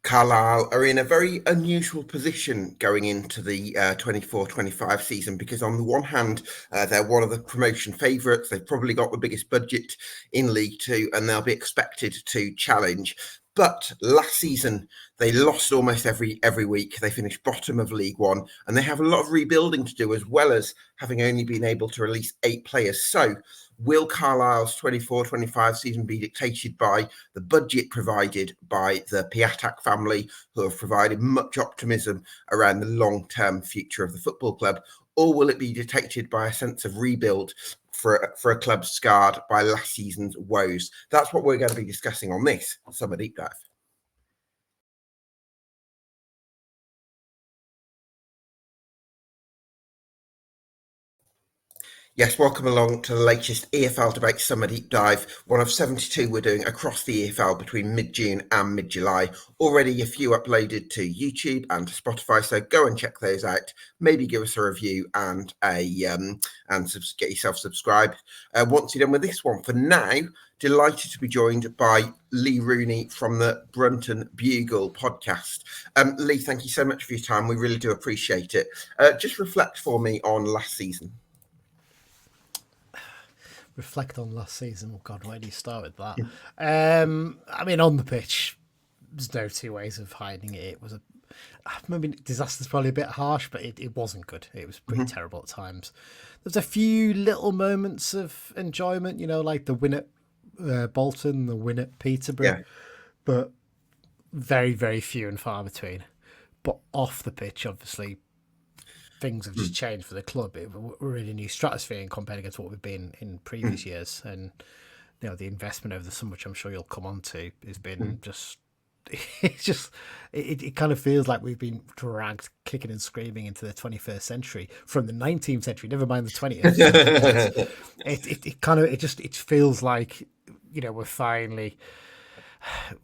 Carlisle are in a very unusual position going into the 24-25 season because on the one hand, they're one of the promotion favourites. They've probably got the biggest budget in League Two and they'll be expected to challenge. But last season, they lost almost every week. They finished bottom of League One and they have a lot of rebuilding to do as well as having only been able to release 8 players. So will Carlisle's 24-25 season be dictated by the budget provided by the Piatak family, who have provided much optimism around the long-term future of the football club, or will it be dictated by a sense of rebuild for a club scarred by last season's woes? That's what we're going to be discussing on this Summer Deep Dive. Yes, welcome along to the latest EFL Debate Summer Deep Dive, one of 72 we're doing across the EFL between mid-June and mid-July. Already a few uploaded to YouTube and to Spotify, so go and check those out. Maybe give us a review and get yourself subscribed. Once you're done with this one, for now, delighted to be joined by Lee Rooney from the Brunton Bugle podcast. Lee, thank you so much for your time. We really do appreciate it. Just reflect for me on last season. Reflect on last season. Oh God, where do you start with that? I mean, on the pitch, there's no two ways of hiding it. It was maybe disaster's probably a bit harsh, but it wasn't good. It was pretty terrible at times. There's a few little moments of enjoyment, like the win at Bolton, the win at Peterborough, but very, very few and far between. But off the pitch, obviously, things have just changed for the club. We're in a new stratosphere compared against what we've been in previous years, and the investment over the summer, which I'm sure you'll come on to, has been it kind of feels like we've been dragged kicking and screaming into the 21st century from the 19th century, never mind the 20th. It feels like we're finally,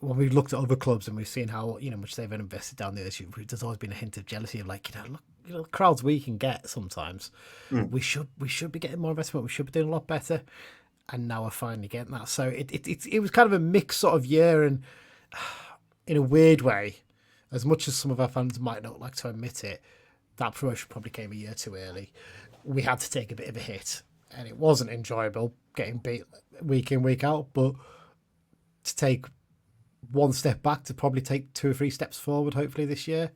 when we've looked at other clubs and we've seen how much they've invested down there, there's always been a hint of jealousy of look, the crowds we can get sometimes. We should be getting more investment. We should be doing a lot better, and now we're finally getting that. So it was kind of a mixed sort of year, and in a weird way, as much as some of our fans might not like to admit it, that promotion probably came a year too early. We had to take a bit of a hit, and it wasn't enjoyable getting beat week in, week out, but to take one step back to probably take 2 or 3 steps forward, hopefully this year,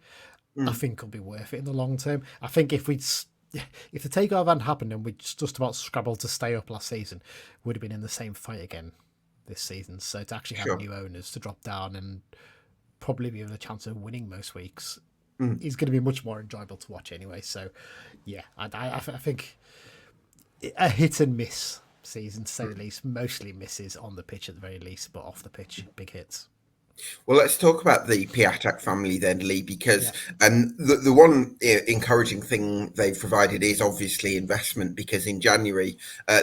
I think it'll be worth it in the long term. I think if the takeover hadn't happened and we just about scrabbled to stay up last season, would have been in the same fight again this season. So to actually have new owners, to drop down and probably be with a chance of winning most weeks is going to be much more enjoyable to watch anyway. So yeah, I think a hit and miss season, to say the least. Mostly misses on the pitch at the very least, but off the pitch, big hits. Well, let's talk about the Piatak family then, Lee, because the one encouraging thing they've provided is obviously investment, because in January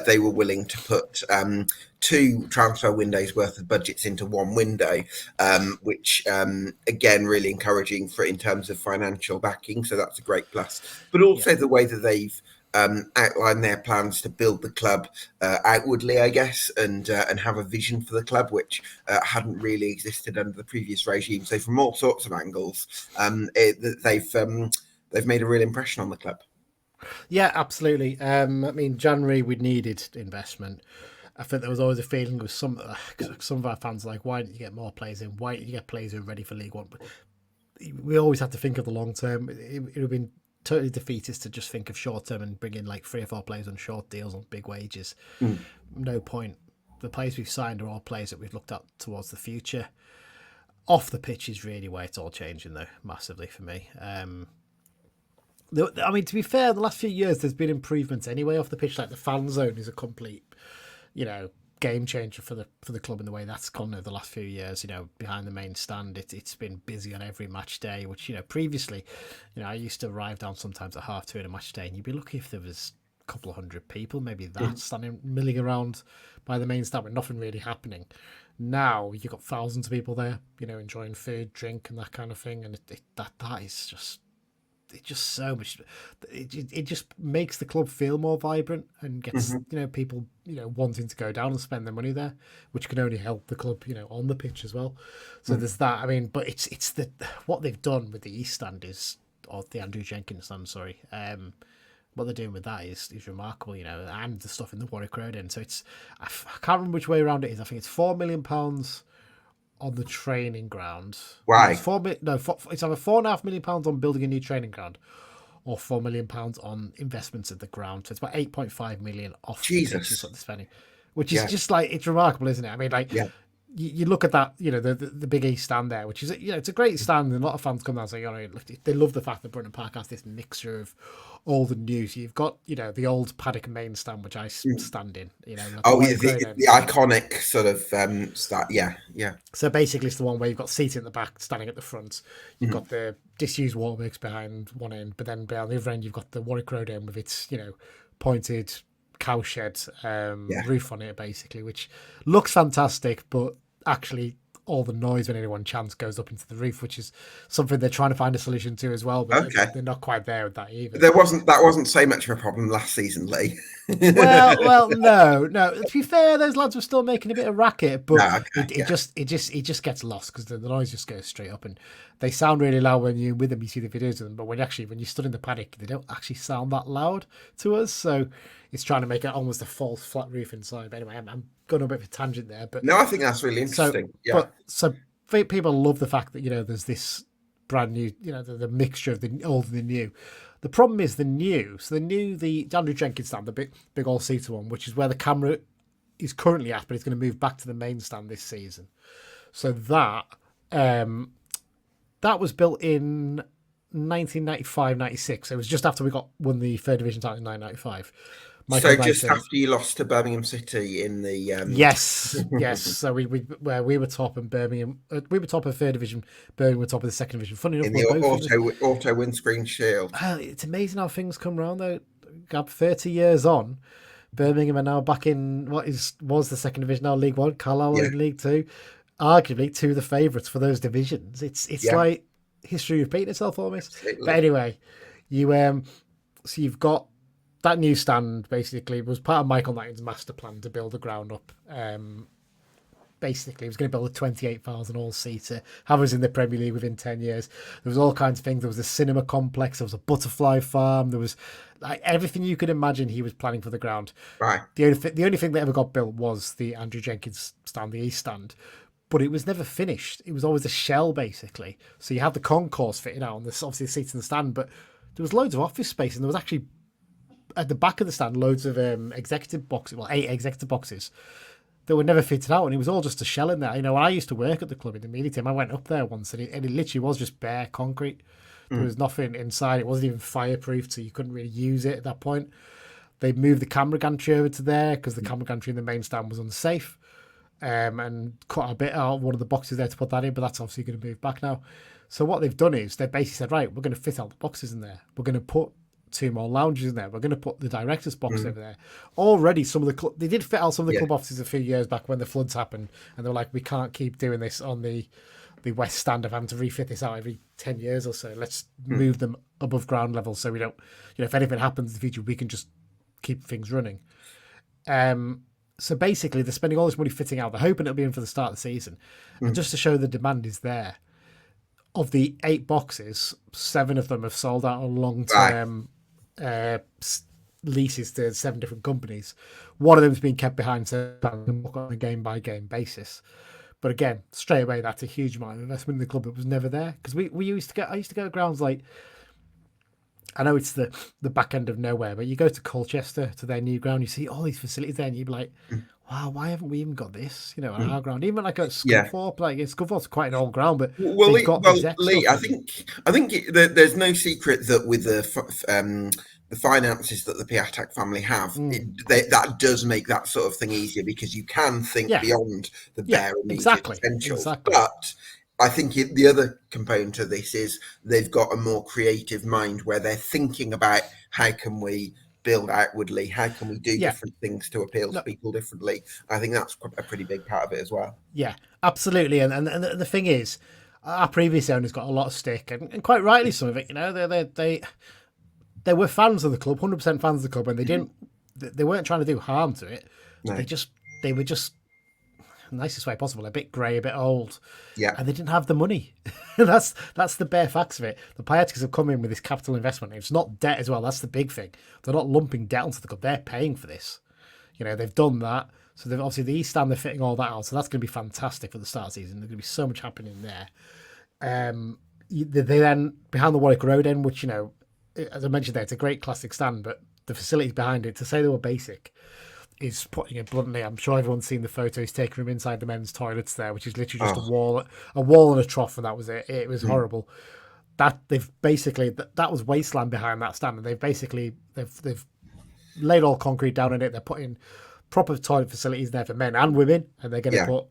they were willing to put 2 transfer windows worth of budgets into one window, which again, really encouraging in terms of financial backing. So that's a great plus. But also the way that they've outline their plans to build the club outwardly, I guess, and have a vision for the club, which hadn't really existed under the previous regime. So from all sorts of angles, they've made a real impression on the club. Yeah, absolutely. I mean, January we needed investment. I think there was always a feeling with some of our fans like, why didn't you get more players in? Why didn't you get players who are ready for League One? But we always had to think of the long term. It would have been totally defeatist to just think of short term and bring in like 3 or 4 players on short deals on big wages. No point. The players we've signed are all players that we've looked at towards the future. Off the pitch is really where it's all changing, though, massively for me. I mean, to be fair, the last few years there's been improvements anyway off the pitch. Like the fan zone is a complete, game changer for the club in the way that's gone over the last few years. Behind the main stand, it's been busy on every match day, which previously, I used to arrive down sometimes at 2:30 in a match day, and you'd be lucky if there was a couple of 100 people, maybe that, standing milling around by the main stand with nothing really happening. Now you've got thousands of people there, enjoying food, drink, and that kind of thing, and that is just, just so much. It just makes the club feel more vibrant and gets people wanting to go down and spend their money there, which can only help the club on the pitch as well. So there's that. I mean, but it's the what they've done with the East Stand or the Andrew Jenkins stand. Sorry. What they're doing with that is remarkable, and the stuff in the Warwick Road end. So I can't remember which way around it is. I think it's £4 million on the training ground. Right. It's it's either £4.5 million on building a new training ground, or £4 million on investments at the ground. So it's about 8.5 million off the pitches that they're spending, which is just like, it's remarkable, isn't it? I mean, like, you look at that, the Big East stand there, which is, it's a great stand, and a lot of fans come down and say, they love the fact that Brunton Park has this mixture of old and new. So you've got, the old paddock main stand, which I stand in, the iconic sort of stand, yeah. So basically it's the one where you've got seats in the back, standing at the front. You've got the disused waterworks behind one end, but then behind the other end, you've got the Warwick Road end with its, pointed cowshed roof on it, basically, which looks fantastic, but actually all the noise when anyone chants goes up into the roof, which is something they're trying to find a solution to as well, but they're not quite there with that either. That wasn't so much of a problem last season, Lee. well, no. To be fair, those lads were still making a bit of racket, but it just gets lost because the noise just goes straight up, and they sound really loud when you're with them. You see the videos of them, but when you stood in the paddock, they don't actually sound that loud to us. So it's trying to make it almost a false flat roof inside. But anyway, I'm going on a bit of a tangent there. But no, I think that's really interesting. So people love the fact that there's this brand new, the mixture of the old and the new. The problem is the new. So the Andrew Jenkins stand, the big all-seater one, which is where the camera is currently at, but it's going to move back to the main stand this season. So that was built in 1995-96. So it was just after we won the third division title in 1995. So just after you lost to Birmingham City in the yes. So we were top, and Birmingham we were top of third division. Birmingham were top of the second division. Funny enough, in the auto windscreen shield. It's amazing how things come around though. Gab 30 years on, Birmingham are now back in what was the second division, now League One. Carlisle in League Two, arguably two of the favourites for those divisions. It's like history repeating itself almost. Absolutely. But anyway, so you've got. That new stand basically was part of Michael Knighton's master plan to build the ground up. Basically, he was going to build a 28,000 all-seater, have us in the Premier League within 10 years. There was all kinds of things. There was a cinema complex. There was a butterfly farm. There was like everything you could imagine he was planning for the ground. Right. The only thing that ever got built was the Andrew Jenkins stand, the East Stand. But it was never finished. It was always a shell, basically. So you had the concourse fitting out, and there's obviously the seats in the stand, but there was loads of office space, and there was actually at the back of the stand loads of executive boxes, 8 executive boxes that were never fitted out, and it was all just a shell in there. When I used to work at the club in the media team, I went up there once, and it literally was just bare concrete. There was nothing inside. It wasn't even fireproof, so you couldn't really use it at that point. They moved the camera gantry over to there because the camera gantry in the main stand was unsafe, and cut a bit out of one of the boxes there to put that in, but that's obviously going to move back now. So what they've done is they basically said, right, we're going to fit out the boxes in there. We're going to put 2 more lounges in there. We're going to put the director's box over there. Already, some of the they did fit out some of the club offices a few years back when the floods happened, and they were like, we can't keep doing this on the West Stand of having to refit this out every 10 years or so. Let's move them above ground level so we don't, if anything happens in the future, we can just keep things running. So basically, they're spending all this money fitting out. They're hoping it'll be in for the start of the season, and just to show the demand is there. Of the 8 boxes, 7 of them have sold out on long-term leases to 7 different companies. One of them's been kept behind on a game-by-game basis. But again, straight away, that's a huge amount of investment in the club that was never there. Because I used to go to grounds like, I know it's the back end of nowhere, but you go to Colchester, to their new ground, you see all these facilities there, and you'd be like, wow, why haven't we even got this, on our ground? Even like at Scunthorpe, Scunthorpe's quite an old ground, but Lee, I think there's no secret that with the finances that the Piatek family have, that does make that sort of thing easier because you can think beyond the bare immediate potential. Exactly. But I think the other component of this is they've got a more creative mind where they're thinking about how can we build outwardly, how can we do different things to appeal to people differently. I think that's a pretty big part of it as well. Yeah, absolutely. And the thing is, our previous owners got a lot of stick, and quite rightly some of it. You know, they were fans of the club, 100% fans of the club, and they weren't trying to do harm to it. No. They were just nicest way possible, a bit grey, a bit old, Yeah. and they didn't have the money. that's the bare facts of it. The Piaticos have come in with this capital investment. It's not debt as well. That's the big thing. They're not lumping debt onto the club. They're paying for this. You know, they've done that. So they've obviously the East Stand, they're fitting all that out. So that's going to be fantastic for the start of the season. There's going to be so much happening there. They then behind the Warwick Road end, which, you know, as I mentioned there, it's a great classic stand, but the facilities behind it, to say they were basic, is putting it bluntly. I'm sure everyone's seen the photos taken from inside the men's toilets there, which is literally just a wall and a trough, and that was it. It was horrible. That they've basically that was wasteland behind that stand, and they've laid all concrete down in it. They're putting proper toilet facilities there for men and women, and they're going to put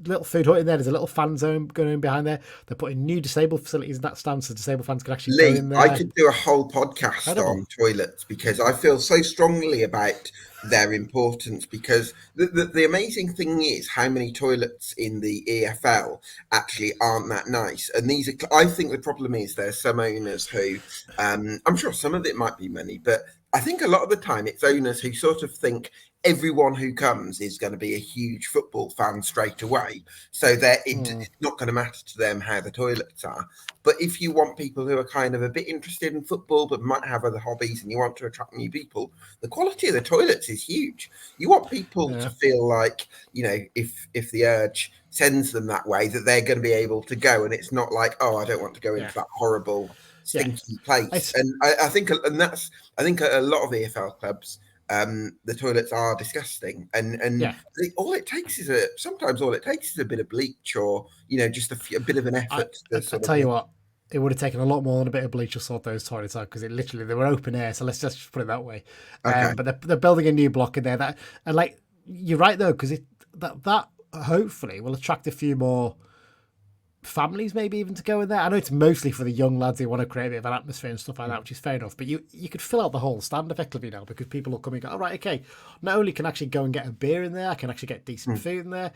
little food hut in there. There's a little fan zone going in behind there. They're putting new disabled facilities in that stand, so disabled fans can actually go in there. I could do a whole podcast on toilets because I feel so strongly about their importance, because the amazing thing is how many toilets in the EFL actually aren't that nice. And these are, I think the problem is there's some owners who, I'm sure some of it might be money, but I think a lot of the time it's owners who sort of think everyone who comes is going to be a huge football fan straight away. So it's not going to matter to them how the toilets are. But if you want people who are kind of a bit interested in football but might have other hobbies and you want to attract new people, the quality of the toilets is huge. You want people to feel like, you know, if the urge sends them that way, that they're going to be able to go. And it's not like, oh, I don't want to go into that horrible stinky place. And I think a lot of EFL clubs, the toilets are disgusting, and all it takes is sometimes all it takes is a bit of bleach, or, you know, just a bit of an effort. I tell you what, it would have taken a lot more than a bit of bleach to sort those toilets out, because they were open air. So let's just put it that way. Okay. But they're building a new block in there. And like, you're right though, because that hopefully will attract a few more families, maybe even to go in there. I know it's mostly for the young lads who want to create a bit of an atmosphere and stuff like that, which is fair enough. But you could fill out the whole stand effectively now, because people will come and go, all right, okay, not only can I actually go and get a beer in there, I can actually get decent food in there.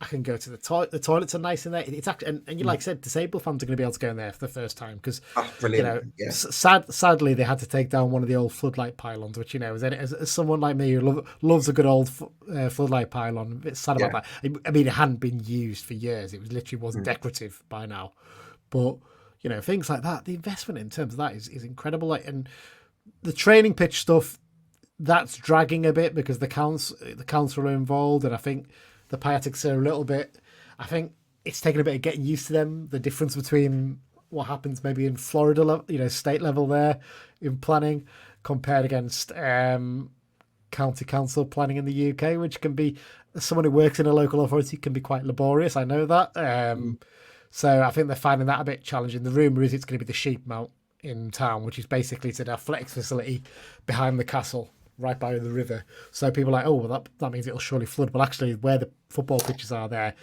I can go to the toilet. The toilets are nice in there. It's actually, and you like I said, disabled fans are going to be able to go in there for the first time, because you know, sadly they had to take down one of the old floodlight pylons, which, you know, as someone like me who loves a good old floodlight pylon, a bit sad about that. I mean, it hadn't been used for years. It was literally wasn't decorative by now, but, you know, things like that. The investment in terms of that is incredible. Like, and the training pitch stuff, that's dragging a bit because the council are involved, and I think the Piaticos are a little bit, I think it's taken a bit of getting used to them, the difference between what happens maybe in Florida, you know, state level there in planning compared against county council planning in the UK, which can be, as someone who works in a local authority, can be quite laborious. I know that. So I think they're finding that a bit challenging. The rumour is it's going to be the sheep mount in town, which is basically it's an athletics facility behind the castle, right by the river. So people are like, oh, well, that means it'll surely flood. But actually, where the football pitches are there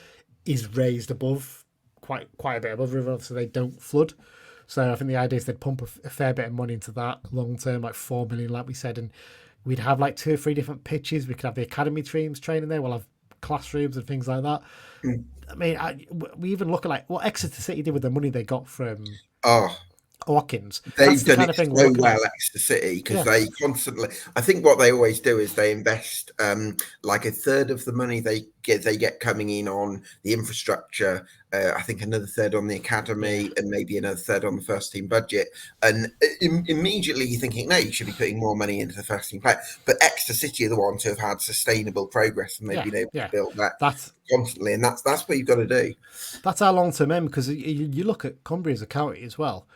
is raised above, quite a bit above the river, so they don't flood. So I think the idea is they'd pump a fair bit of money into that long term, like 4 million, like we said, and we'd have like 2 or 3 different pitches. We could have the academy teams training there. We'll have classrooms and things like that. I mean, we even look at like what Exeter City did with the money they got from Hawkins. They've done it so well, Exeter City, because they constantly, I think what they always do is they invest like a third of the money they get coming in on the infrastructure, I think another third on the academy, and maybe another third on the first team budget. And immediately you're thinking, no, you should be putting more money into the first team play. But Exeter City are the ones who have had sustainable progress, and they've been able to build that constantly. And that's what you've got to do. That's our long-term aim, because you look at Cumbria as a county as well.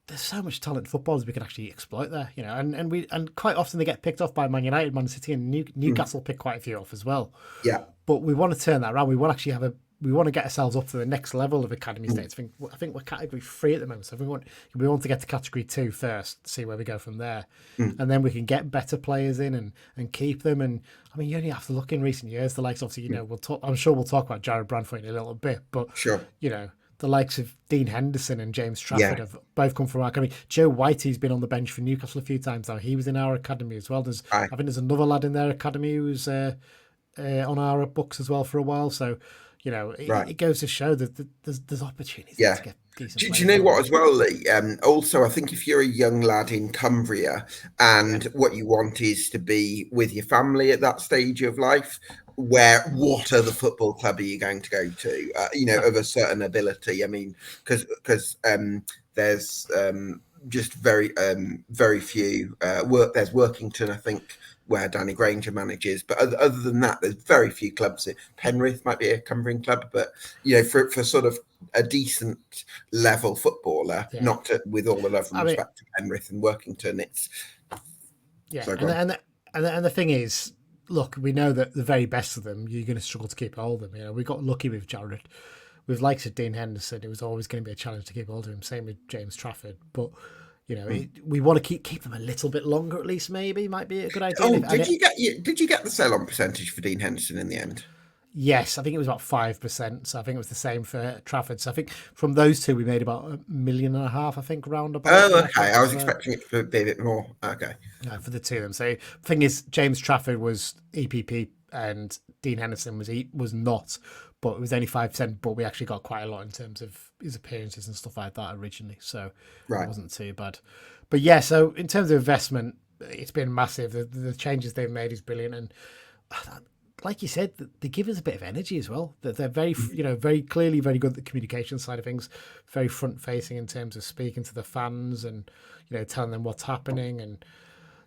There's so much talent footballers we can actually exploit there, you know, and quite often they get picked off by Man United, Man City, and Newcastle pick quite a few off as well. Yeah, but we want to turn that around. We want to actually we want to get ourselves up to the next level of academy states. I think we're category 3 at the moment, so we want to get to category 2 first, see where we go from there, and then we can get better players in and keep them. And I mean, you only have to look in recent years. The likes, obviously, you know, I'm sure we'll talk about Jared Branford in a little bit, but you know, the likes of Dean Henderson and James Trafford have both come from our academy. Joe Whitey's been on the bench for Newcastle a few times now. He was in our academy as well. I think there's another lad in their academy who's on our books as well for a while. So, Right. It goes to show that there's opportunities Yeah. to get decent Do you players know in what, there. as well, Lee? Also, I think if you're a young lad in Cumbria Yeah, and what you want is to be with your family at that stage of life, what other football club are you going to go to? no, Of a certain ability. I mean, because there's just very few There's Workington, I think, where Danny Granger manages, but other than that, there's very few clubs. Penrith might be a Cumbrian club, but for sort of a decent level footballer, yeah. not with all the love and I mean, respect to Penrith and Workington. It's yeah, so and gone. the thing is, look, we know that the very best of them, you're going to struggle to keep hold of them. We got lucky with Jared. With likes of Dean Henderson, it was always going to be a challenge to keep hold of him. Same with James Trafford, but we want to keep him a little bit longer at least. Maybe might be a good idea. Oh, did you get the sell-on percentage for Dean Henderson in the end? Yes, I think it was about 5%. So I think it was the same for Trafford. So I think from those two, we made about 1.5 million. I think roundabout Oh, from okay. FX I was expecting it to be a bit more. Okay. for the two of them. So the thing is, James Trafford was EPP and Dean Henderson was not, but it was only 5%. But we actually got quite a lot in terms of his appearances and stuff like that originally, so it Right. wasn't too bad. But yeah, so in terms of investment, it's been massive. The changes they've made is brilliant, and like you said, they give us a bit of energy as well. That they're very, very clearly very good at the communication side of things, very front facing in terms of speaking to the fans and telling them what's happening and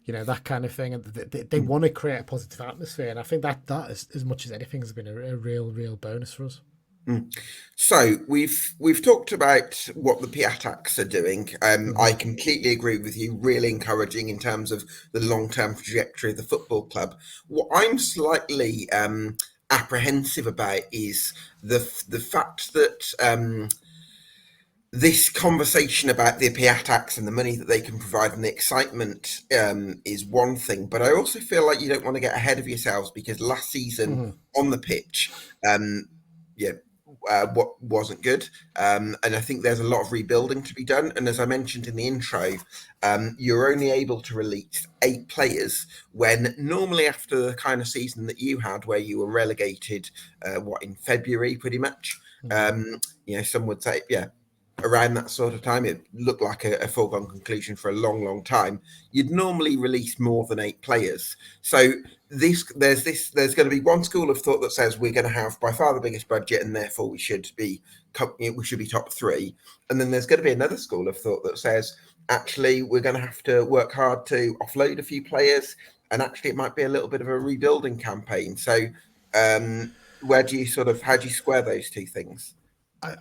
that kind of thing. And they want to create a positive atmosphere, and I think that as much as anything has been a real bonus for us. So we've talked about what the Piataks are doing. Mm-hmm. I completely agree with you. Really encouraging in terms of the long-term trajectory of the football club. What I'm slightly apprehensive about is the fact that this conversation about the Piataks and the money that they can provide and the excitement is one thing, but I also feel like you don't want to get ahead of yourselves because last season Mm-hmm. on the pitch, yeah, what wasn't good, and I think there's a lot of rebuilding to be done. And as I mentioned in the intro, you're only able to release 8 players when normally after the kind of season that you had, where you were relegated, in February, pretty much. Mm-hmm. Some would say, yeah, around that sort of time, it looked like a foregone conclusion for a long time. You'd normally release more than 8 players. So there's going to be one school of thought that says we're going to have by far the biggest budget and therefore we should be top 3. And then there's going to be another school of thought that says actually we're going to have to work hard to offload a few players, and actually it might be a little bit of a rebuilding campaign. So how do you square those two things?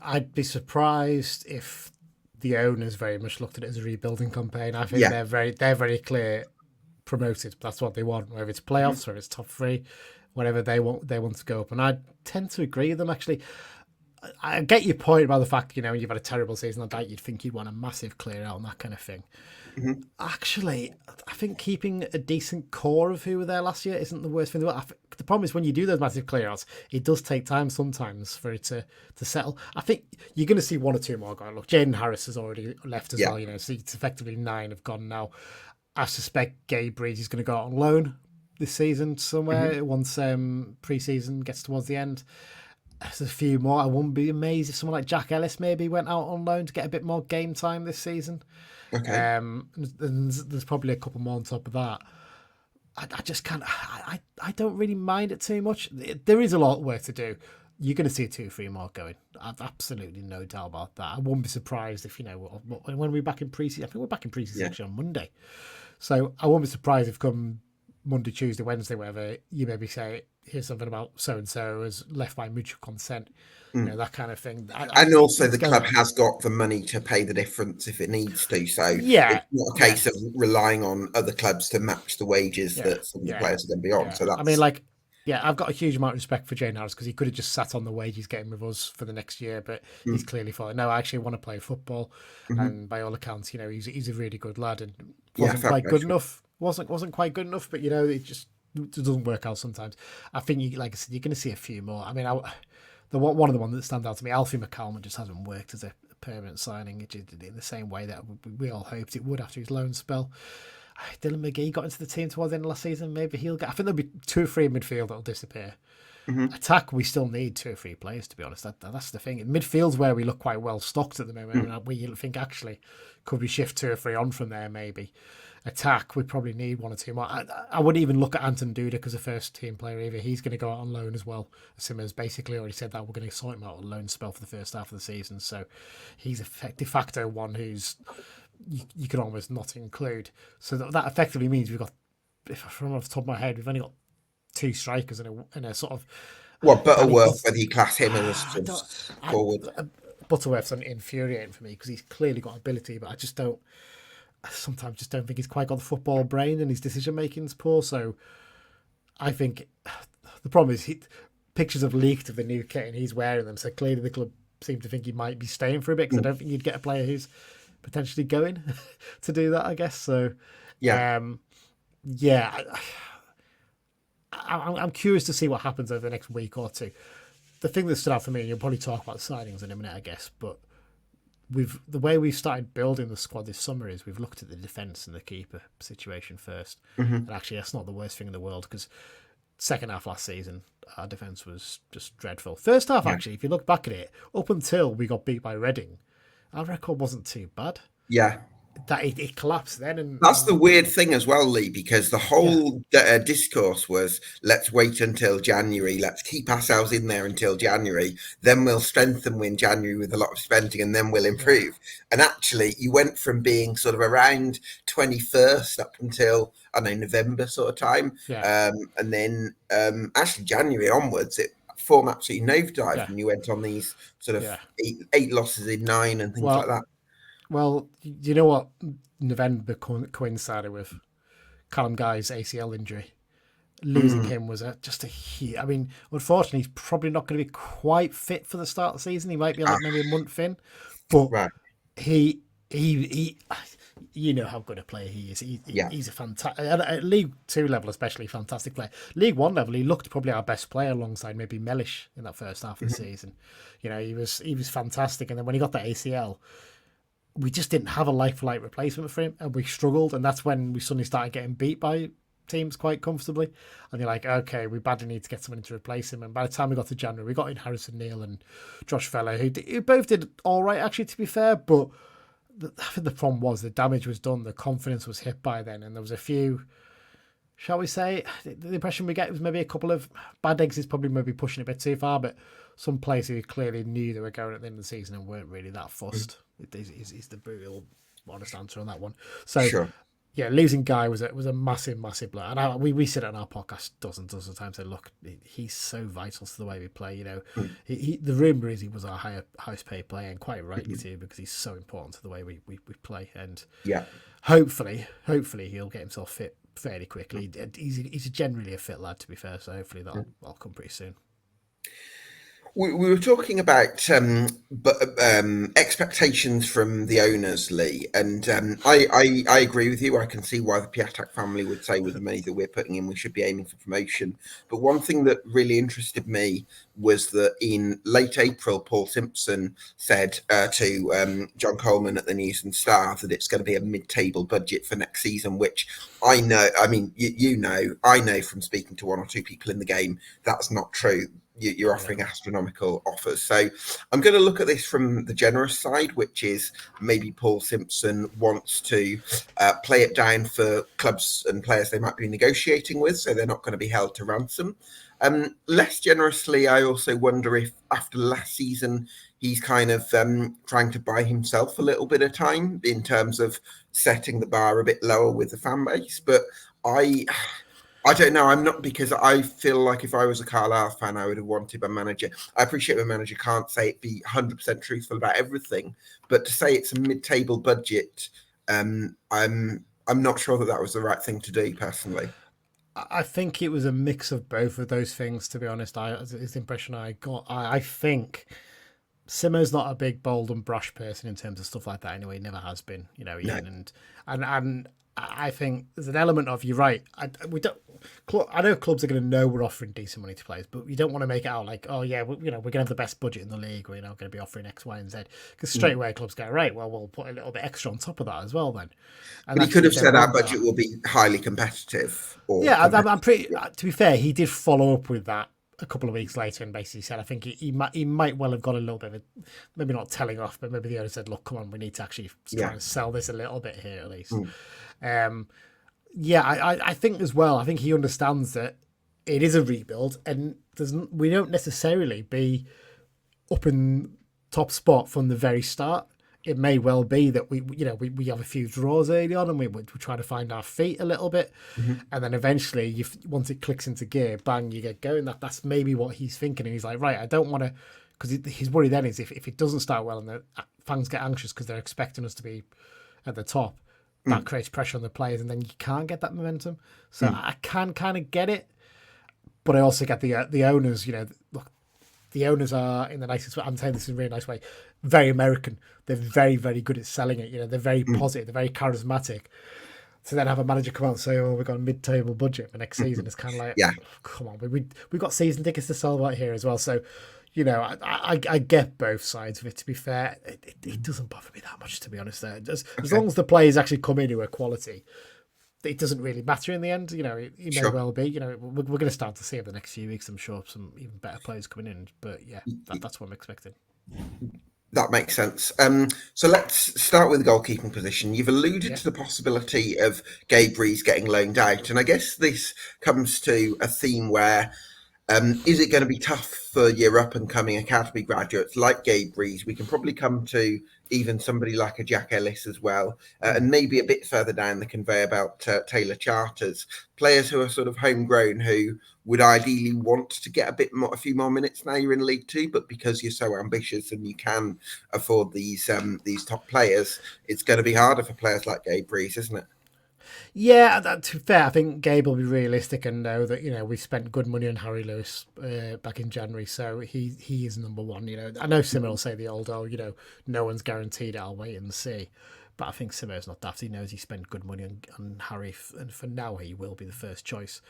I'd be surprised if the owners very much looked at it as a rebuilding campaign. I think Yeah. they're very clear promoted. That's what they want, whether it's Mhm. playoffs or it's top 3, whatever they want to go up. And I tend to agree with them actually. I get your point about the fact, you've had a terrible season like that, you'd think you'd want a massive clear out and that kind of thing. Mhm. Actually, I think keeping a decent core of who were there last year isn't the worst thing. The problem is when you do those massive clear-outs, it does take time sometimes for it to settle. I think you're going to see 1 or 2 more going. Look, Jaden Harris has already left as Yeah. well, so it's effectively 9 have gone now. I suspect Gabe Breeze is going to go out on loan this season somewhere Mhm. once pre-season gets towards the end. There's a few more. I wouldn't be amazed if someone like Jack Ellis maybe went out on loan to get a bit more game time this season. Okay. And there's probably a couple more on top of that. I just can't. I don't really mind it too much. There is a lot of work to do. You're going to see 2 or 3 more going. I've absolutely no doubt about that. I wouldn't be surprised if when we're back in preseason. I think we're back in preseason Yeah. actually on Monday. So I won't be surprised if come Monday, Tuesday, Wednesday, whatever, you maybe say, here's something about so and so has left by mutual consent, that kind of thing. And also, It's the going club to, has got the money to pay the difference if it needs to. So yeah, it's not a yeah, case of relying on other clubs to match the wages yeah, that some of the yeah, players are going to be on. yeah. So I mean, that's like, yeah, I've got a huge amount of respect for Jane Harris because he could have just sat on the wage he's getting with us for the next year, but he's clearly thought, no, I actually want to play football, Mhm. and by all accounts, he's a really good lad and Yeah, wasn't fair quite play good to him. enough. Wasn't quite good enough, but it doesn't work out sometimes. I think like I said, you're going to see a few more. I mean, one of the ones that stand out to me, Alfie McCallum just hasn't worked as a permanent signing in the same way that we all hoped it would after his loan spell. Dylan McGee got into the team towards the end of last season. Maybe he'll get. I think there'll be 2 or 3 in midfield that'll disappear. Hmm. Attack, we still need 2 or 3 players, to be honest. That's the thing. Midfield's where we look quite well stocked at the moment. And we think actually could we shift 2 or 3 on from there maybe. Attack, we probably need 1 or 2 more. I wouldn't even look at Anton Dudek as a first team player either. He's going to go out on loan as well. Simmo's basically already said that we're going to sort him out on a loan spell for the first half of the season. So he's a de facto one who's you can almost not include. So that effectively means we've got, if from off the top of my head, we've only got 2 strikers in a sort of. Well, Butterworth, whether you class him as a sort of forward. Butterworth's infuriating for me because he's clearly got ability, but I just don't. Sometimes just don't think he's quite got the football brain, and his decision making's poor. So I think the problem is pictures have leaked of the new kit and he's wearing them. So clearly the club seem to think he might be staying for a bit because I don't think you'd get a player who's potentially going to do that, I guess. So I'm curious to see what happens over the next week or two. The thing that stood out for me, and you'll probably talk about the signings in a minute, I guess, but the way we've started building the squad this summer is we've looked at the defence and the keeper situation first. And actually, that's not the worst thing in the world because second half last season, our defence was just dreadful. First half, actually, if you look back at it, up until we got beat by Reading, our record wasn't too bad. Yeah. That it collapsed then, and that's the weird thing as well, Lee, because the whole discourse was let's wait until January, let's keep ourselves in there until January, then we'll strengthen in January with a lot of spending, and then we'll improve. And actually, you went from being sort of around 21st up until November sort of time, and then actually January onwards, it formed absolutely nosedive, and you went on these sort of 8 losses in 9 and things like that. Well, you know what? November coincided with Callum Guy's ACL injury. Losing him was just a huge. I mean, unfortunately, he's probably not going to be quite fit for the start of the season. He might be like maybe a month in, but he you know how good a player he is. He's a fantastic at League 2 level, especially fantastic player. League 1 level, he looked probably our best player alongside maybe Mellish in that first half of the season. You know, he was fantastic, and then when he got that ACL, we just didn't have a like-for-like replacement for him, and we struggled, and that's when we suddenly started getting beat by teams quite comfortably. And you're like, okay, we badly need to get someone in to replace him. And by the time we got to January, we got in Harrison Neal and Josh Feller, who both did all right, actually, to be fair. But I think the problem was the damage was done, the confidence was hit by then, and there was a few, shall we say, the impression we get was maybe a couple of bad eggs is probably maybe pushing it a bit too far, but some players who clearly knew they were going at the end of the season and weren't really that fussed. Is the brutal, honest answer on that one. So, losing Guy was a massive, massive blow. And we said it on our podcast dozens of times. Said, look, he's so vital to the way we play. You know, the rumor is he was our highest paid player, and quite rightly too, because he's so important to the way we play. And hopefully he'll get himself fit fairly quickly. He's generally a fit lad, to be fair. So hopefully that'll come pretty soon. We were talking about expectations from the owners, Lee, and I agree with you. I can see why the Piatek family would say with the money that we're putting in, we should be aiming for promotion. But one thing that really interested me was that in late April, Paul Simpson said to John Coleman at the News and Star that it's going to be a mid-table budget for next season, which I know, I mean, I know from speaking to 1 or 2 people in the game, that's not true. You're offering astronomical offers. So I'm going to look at this from the generous side, which is maybe Paul Simpson wants to play it down for clubs and players they might be negotiating with, so they're not going to be held to ransom. Less generously, I also wonder if after last season, he's kind of trying to buy himself a little bit of time in terms of setting the bar a bit lower with the fan base. But I don't know. I'm not, because I feel like if I was a Carlisle fan, I would have wanted a manager. I appreciate a manager can't say it be 100% truthful about everything, but to say it's a mid-table budget, I'm not sure that was the right thing to do personally. I think it was a mix of both of those things, to be honest. It's the impression I got. I think Simmo's not a big, bold and brash person in terms of stuff like that anyway. He never has been, you know, Ian. And I think there's an element of, you're right. I know clubs are going to know we're offering decent money to players, but you don't want to make it out like, oh yeah, we're going to have the best budget in the league. We're not going to be offering X, Y, and Z. Because straight away clubs go, right, well, we'll put a little bit extra on top of that as well then. And but he could have said our budget will be highly competitive. I'm pretty. To be fair, he did follow up with that a couple of weeks later and basically said, I think he might well have got a little bit of maybe not telling off, but maybe the owner said, look, come on, we need to actually try and sell this a little bit here at least. I think as well, I think he understands that it is a rebuild and we don't necessarily be up in top spot from the very start. It may well be that we have a few draws early on and we try to find our feet a little bit, and then eventually, once it clicks into gear, bang, you get going. That's maybe what he's thinking, and he's like, right, I don't want to, because his worry then is if it doesn't start well and the fans get anxious because they're expecting us to be at the top, that creates pressure on the players, and then you can't get that momentum. So I can kind of get it, but I also get the owners. Look, the owners are, in the nicest way, I'm saying this in a really nice way, very American. They're very, very good at selling it. They're very positive. They're very charismatic. So then have a manager come out and say, "Oh, we've got a mid-table budget for next season." It's kind of like, oh, come on, we've got season tickets to sell right here as well. So, I get both sides of it. To be fair, it doesn't bother me that much, to be honest. As long as the players actually come in who are quality, it doesn't really matter in the end. It may well be. We're going to start to see over the next few weeks, I'm sure, some even better players coming in. But yeah, that's what I'm expecting. That makes sense. So let's start with the goalkeeping position. You've alluded to the possibility of Gabe Rees getting loaned out, and I guess this comes to a theme where is it going to be tough for your up-and-coming academy graduates like Gabe Rees? We can probably come to even somebody like a Jack Ellis as well, and maybe a bit further down the conveyor belt, Taylor Charters, players who are sort of homegrown who would ideally want to get a few more minutes now you're in League Two, but because you're so ambitious and you can afford these top players, it's going to be harder for players like Gabe Rees, isn't it? Yeah, to be fair, I think Gabe will be realistic and know that we spent good money on Harry Lewis back in January, so he is number one. I know Simmo will say the old, no one's guaranteed. I'll wait and see, but I think Simmo's not daft. He knows he spent good money on Harry, and for now he will be the first choice.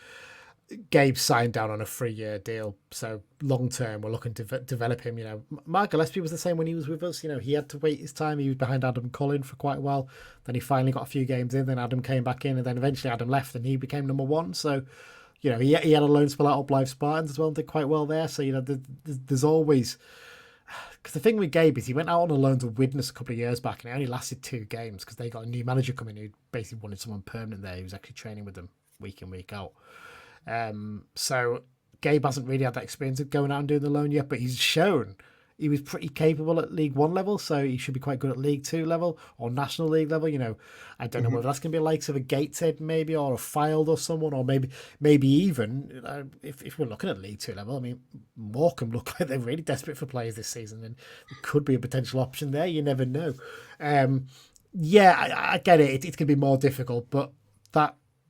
Gabe signed down on a 3-year deal, so long term we're looking to develop him. Mark Gillespie was the same when he was with us. He had to wait his time. He was behind Adam Cullen for quite a while. Then he finally got a few games in. Then Adam came back in, and then eventually Adam left, and he became number one. So, he had a loan spell out of Blythe Spartans as well, and did quite well there. So there's always, because the thing with Gabe is he went out on a loan to Widnes a couple of years back, and it only lasted 2 games because they got a new manager coming who basically wanted someone permanent there who was actually training with them week in, week out. So Gabe hasn't really had that experience of going out and doing the loan yet, but he's shown he was pretty capable at League One level, so he should be quite good at League Two level or National League level. I don't know whether that's going to be the likes of a Gateshead maybe, or a Fylde or someone, or maybe even if we're looking at League Two level. I mean, Morecambe look like they're really desperate for players this season, and it could be a potential option there. You never know. I get it. It's going to be more difficult, but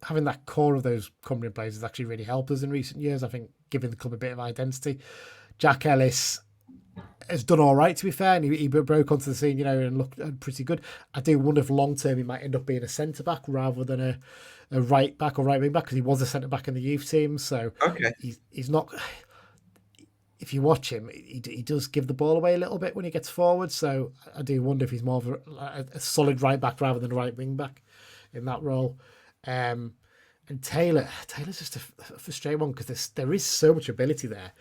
having that core of those coming players has actually really helped us in recent years. I think giving the club a bit of identity. Jack Ellis has done all right, to be fair, and he broke onto the scene, and looked pretty good. I do wonder if long term he might end up being a centre back rather than a right back or right wing back, because he was a centre back in the youth team. So he's not. If you watch him, he does give the ball away a little bit when he gets forward. So I do wonder if he's more of a solid right back rather than a right wing back in that role. And Taylor's just a frustrating one because there is so much ability there,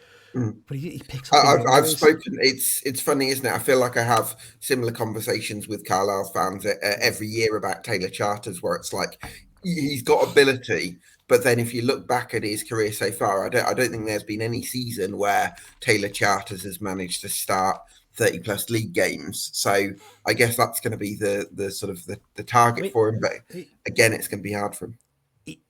but he picks up. I've spoken. It's funny, isn't it? I feel like I have similar conversations with Carlisle fans every year about Taylor Charters, where it's like he's got ability, but then if you look back at his career so far, I don't think there's been any season where Taylor Charters has managed to start 30 plus league games. So I guess that's going to be the sort of the target for him. But again, it's going to be hard for him.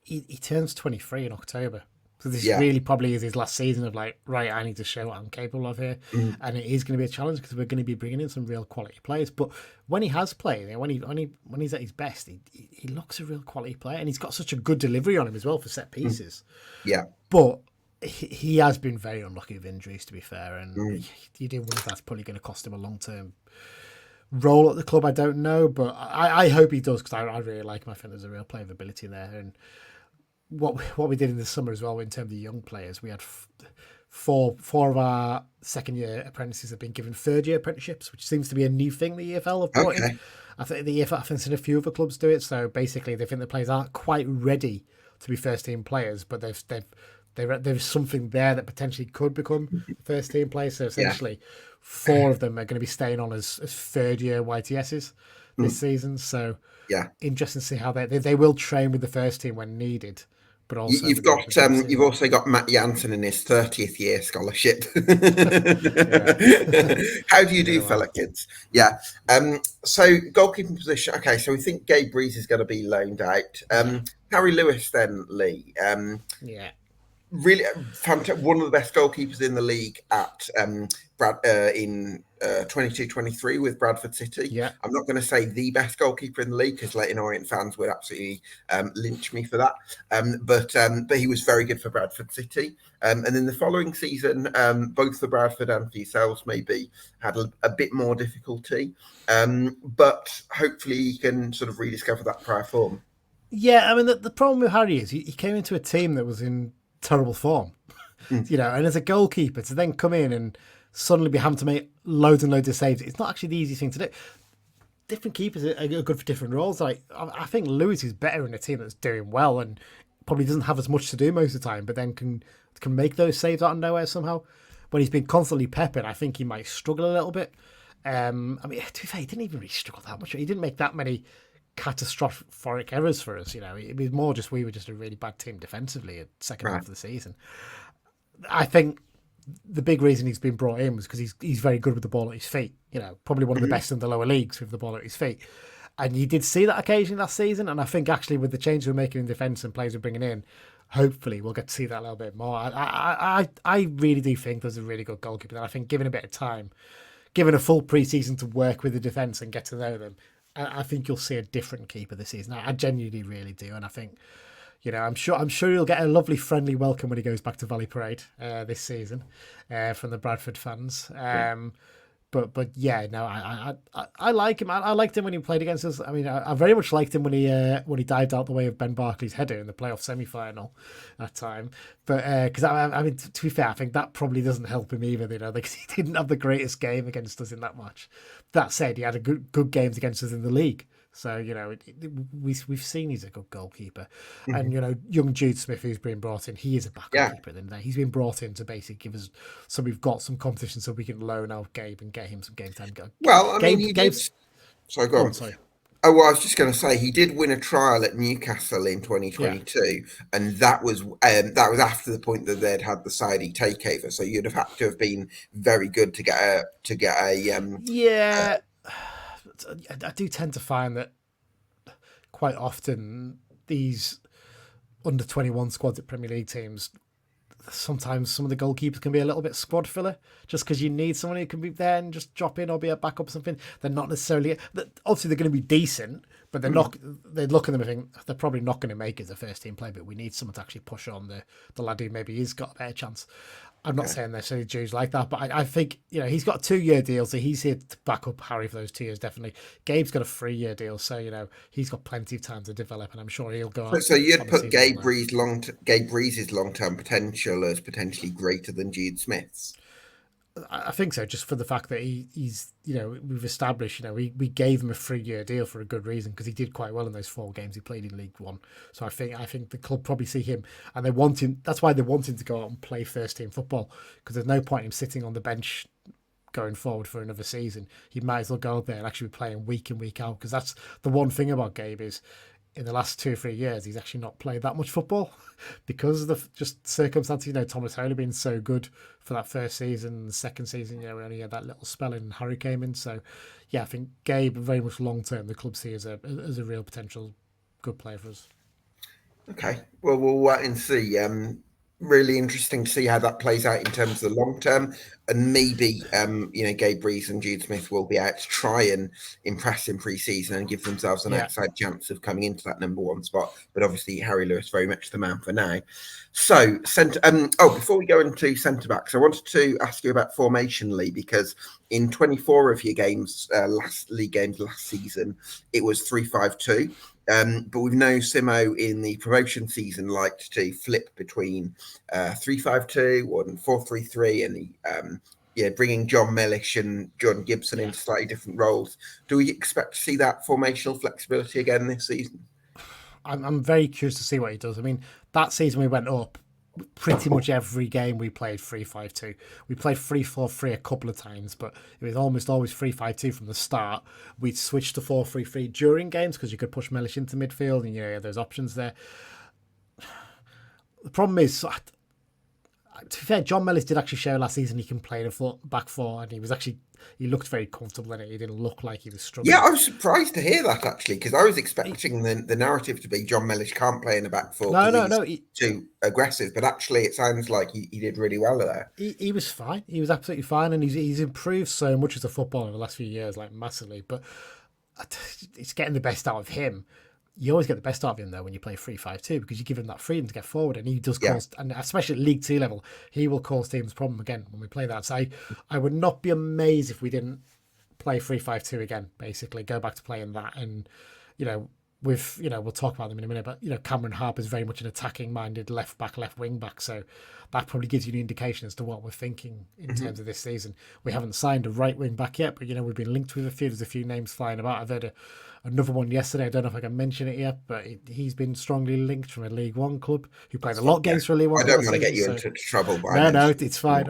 He turns 23 in October. So this really probably is his last season of right, I need to show what I'm capable of here. And it is going to be a challenge because we're going to be bringing in some real quality players. But when he has played, when he's at his best, he looks a real quality player. And he's got such a good delivery on him as well for set pieces. Yeah. But he has been very unlucky with injuries, to be fair, and you do wonder if that's probably going to cost him a long-term role at the club. I don't know, but I hope he does, because I really like him. I think there's a real player of ability there. And what we did in the summer as well in terms of young players, we had four of our second-year apprentices have been given third-year apprenticeships, which seems to be a new thing the EFL have brought in. I think the EFL, I've seen a few other clubs do it. So basically, they think the players aren't quite ready to be first-team players, but they've There's something there that potentially could become first team players. So Yeah. essentially, 4 of them are going to be staying on as third year YTSs this Mm. season. So Yeah. interesting to see how they will train with the first team when needed, but also You've with the got with the you've team. also got Matt Jansen in his 30th year scholarship. Yeah, How do you do, yeah, fella well, kids? Yeah. So goalkeeping position. Okay, so we think Gabe Breeze is going to be loaned out. yeah, Harry Lewis then, Lee. yeah, Really fantastic, one of the best goalkeepers in the league at in 22-23 with Bradford City. yeah. I'm not going to say the best goalkeeper in the league because Leighton Orient fans would absolutely lynch me for that. But he was very good for Bradford City. And then the following season, both for Bradford and for yourselves maybe had a bit more difficulty. But hopefully he can sort of rediscover that prior form. Yeah, I mean, the problem with Harry is he came into a team that was in terrible form, Mm. and as a goalkeeper to then come in and suddenly be having to make loads and loads of saves, it's not actually the easiest thing to do. Different keepers are good for different roles. Like I think Lewis is better in a team that's doing well and probably doesn't have as much to do most of the time, but then can make those saves out of nowhere somehow. When he's been constantly peppered, I think he might struggle a little bit. I mean, to be fair, he didn't even really struggle that much. He didn't make that many catastrophic errors for us. It was more just we were just a really bad team defensively at second Right. half of the season. I think the big reason he's been brought in was because he's very good with the ball at his feet. Probably one of the Mhm. best in the lower leagues with the ball at his feet. And you did see that occasionally last season. And I think actually with the changes we're making in defence and players we're bringing in, hopefully we'll get to see that a little bit more. I really do think there's a really good goalkeeper. And I think given a bit of time, given a full pre-season to work with the defence and get to know them, I think you'll see a different keeper this season. I genuinely really do. And I think I'm sure he'll get a lovely, friendly welcome when he goes back to Valley Parade this season from the Bradford fans. But yeah, no, I like him. I liked him when he played against us. I mean, I very much liked him when he dived out the way of Ben Barkley's header in the playoff semi-final that time. But because I mean, to be fair, I think that probably doesn't help him either. Because he didn't have the greatest game against us in that match. That said, he had a good games against us in the league. So we've seen he's a good goalkeeper, and Mhm. young Jude Smith, who's been brought in, he is a backup Yeah. keeper. Then he's been brought in to basically give us, so we've got some competition, so we can loan out Gabe and get him some game time. Well, I mean, he did. Gabe's Sorry, go go on, on. sorry, Oh, well, I was just going to say he did win a trial at Newcastle in yeah, 2022, and that was after the point that they'd had the Saudi takeover. So you'd have had to have been very good to get a yeah. I do tend to find that quite often these under 21 squads at Premier League teams, sometimes some of the goalkeepers can be a little bit squad filler just because you need someone who can be there and just drop in or be a backup or something. They're not necessarily, obviously they're going to be decent, but they look at them and think they're probably not going to make it as a first team player, but we need someone to actually push on the lad who maybe has got a better chance. I'm not Okay. saying necessarily Jude's like that, but I think he's got a 2-year deal, so he's here to back up Harry for those 2 years definitely. Gabe's got a 3-year deal, so he's got plenty of time to develop, and I'm sure he'll go out So you'd on the put season on that. Gabe Breeze's long term potential as potentially greater than Jude Smith's. I think so, just for the fact that he's we've established we gave him a 3-year deal for a good reason because he did quite well in those 4 games he played in League One. So I think the club probably see him and they want him. That's why they want him to go out and play first team football because there's no point in him sitting on the bench going forward for another season. He might as well go out there and actually be playing week in week out because that's the one thing about Gabe is in the last 2 or 3 years, he's actually not played that much football because of the just circumstances. Thomas Holy being so good for that first season, the second season, we only had that little spell and Harry came in. So, yeah, I think Gabe very much long term the club see as a real potential good player for us. Okay, well, we'll wait and see. Really interesting to see how that plays out in terms of the long term, and maybe Gabe Breeze and Jude Smith will be out to try and impress in pre-season and give themselves an Yeah, outside chance of coming into that number 1 spot. But obviously, Harry Lewis very much the man for now. So, before we go into centre backs, I wanted to ask you about formation, Lee, because in 24 of your games, last league games last season, it was 3-5-2. But we've known Simmo in the promotion season liked to flip between 3-5-2 or 4-3-3, and bringing John Mellish and John Gibson yeah. into slightly different roles. Do we expect to see that formational flexibility again this season? I'm very curious to see what he does. I mean, that season we went up. pretty much every game we played 3-5-2. We played 3-4-3 a couple of times, but it was almost always 3-5-2 from the start. We'd switched to 4-3-3 during games because you could push Mellish into midfield, and there's options there. The problem is, to be fair, John Mellis did actually show last season he can play the back four, and he looked very comfortable in it. He didn't look like he was struggling. Yeah, I was surprised to hear that, actually, because I was expecting the narrative to be John Mellish can't play in the back four. No, he's too aggressive. But actually, it sounds like he did really well there. He was fine. He was absolutely fine, and he's improved so much as a footballer in the last few years, like massively. But it's getting the best out of him. You always get the best out of him, though, when you play 3-5-2, because you give him that freedom to get forward, and he does cause, and especially at League 2 level, he will cause teams problem again when we play that. So I would not be amazed if we didn't play 3-5-2 again, basically, go back to playing that. And, we'll talk about them in a minute, but, Cameron Harper's very much an attacking-minded left back, left wing back, so that probably gives you an indication as to what we're thinking in terms of this season. We haven't signed a right wing back yet, but, we've been linked with there's a few names flying about. I've heard another one yesterday. I don't know if I can mention it yet, but he's been strongly linked from a League One club who played a lot of games for a League One. I don't want to get you into trouble. No, it's fine.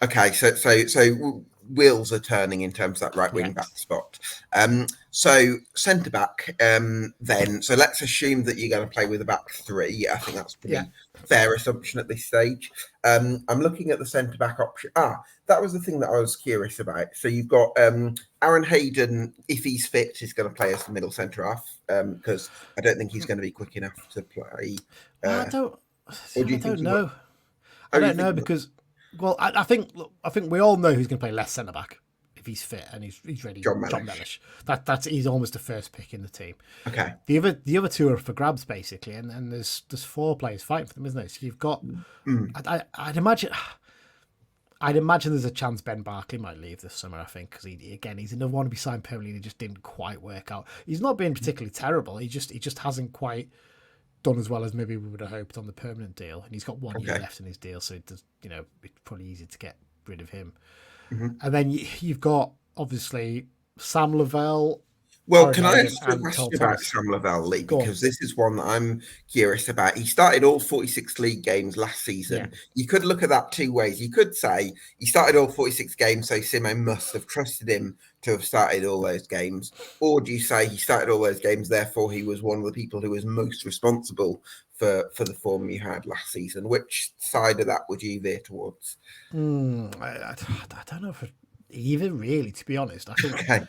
Okay, so wheels are turning in terms of that right wing back spot. So centre back, then. So let's assume that you're going to play with a back three. I think that's pretty fair assumption at this stage. I'm looking at the centre back option. That was the thing that I was curious about. So you've got Aaron Hayden, if he's fit, is going to play as the middle centre half, because I don't think he's going to be quick enough to play. I don't know. I don't know because. Well, I think we all know who's going to play left centre back if he's fit and he's ready. John Mellish. He's almost the first pick in the team. Okay. The other two are for grabs basically, and there's 4 players fighting for them, isn't there? So you've got. I'd imagine there's a chance Ben Barkley might leave this summer. I think because he's another one to be signed permanently. And he just didn't quite work out. He's not been particularly terrible. He just hasn't quite done as well as maybe we would have hoped on the permanent deal, and he's got 1 year left in his deal, so it does, it's probably easy to get rid of him. And then you've got obviously Sam Lavelle. Well, can I ask a question about Sam Lavelle, Lee? Because this is one that I'm curious about. He started all 46 league games last season. Yeah. You could look at that 2 ways. You could say he started all 46 games, so Simmo must have trusted him to have started all those games. Or do you say he started all those games, therefore he was one of the people who was most responsible for the form you had last season? Which side of that would you veer towards? I don't know if either, really, to be honest. I think... Okay.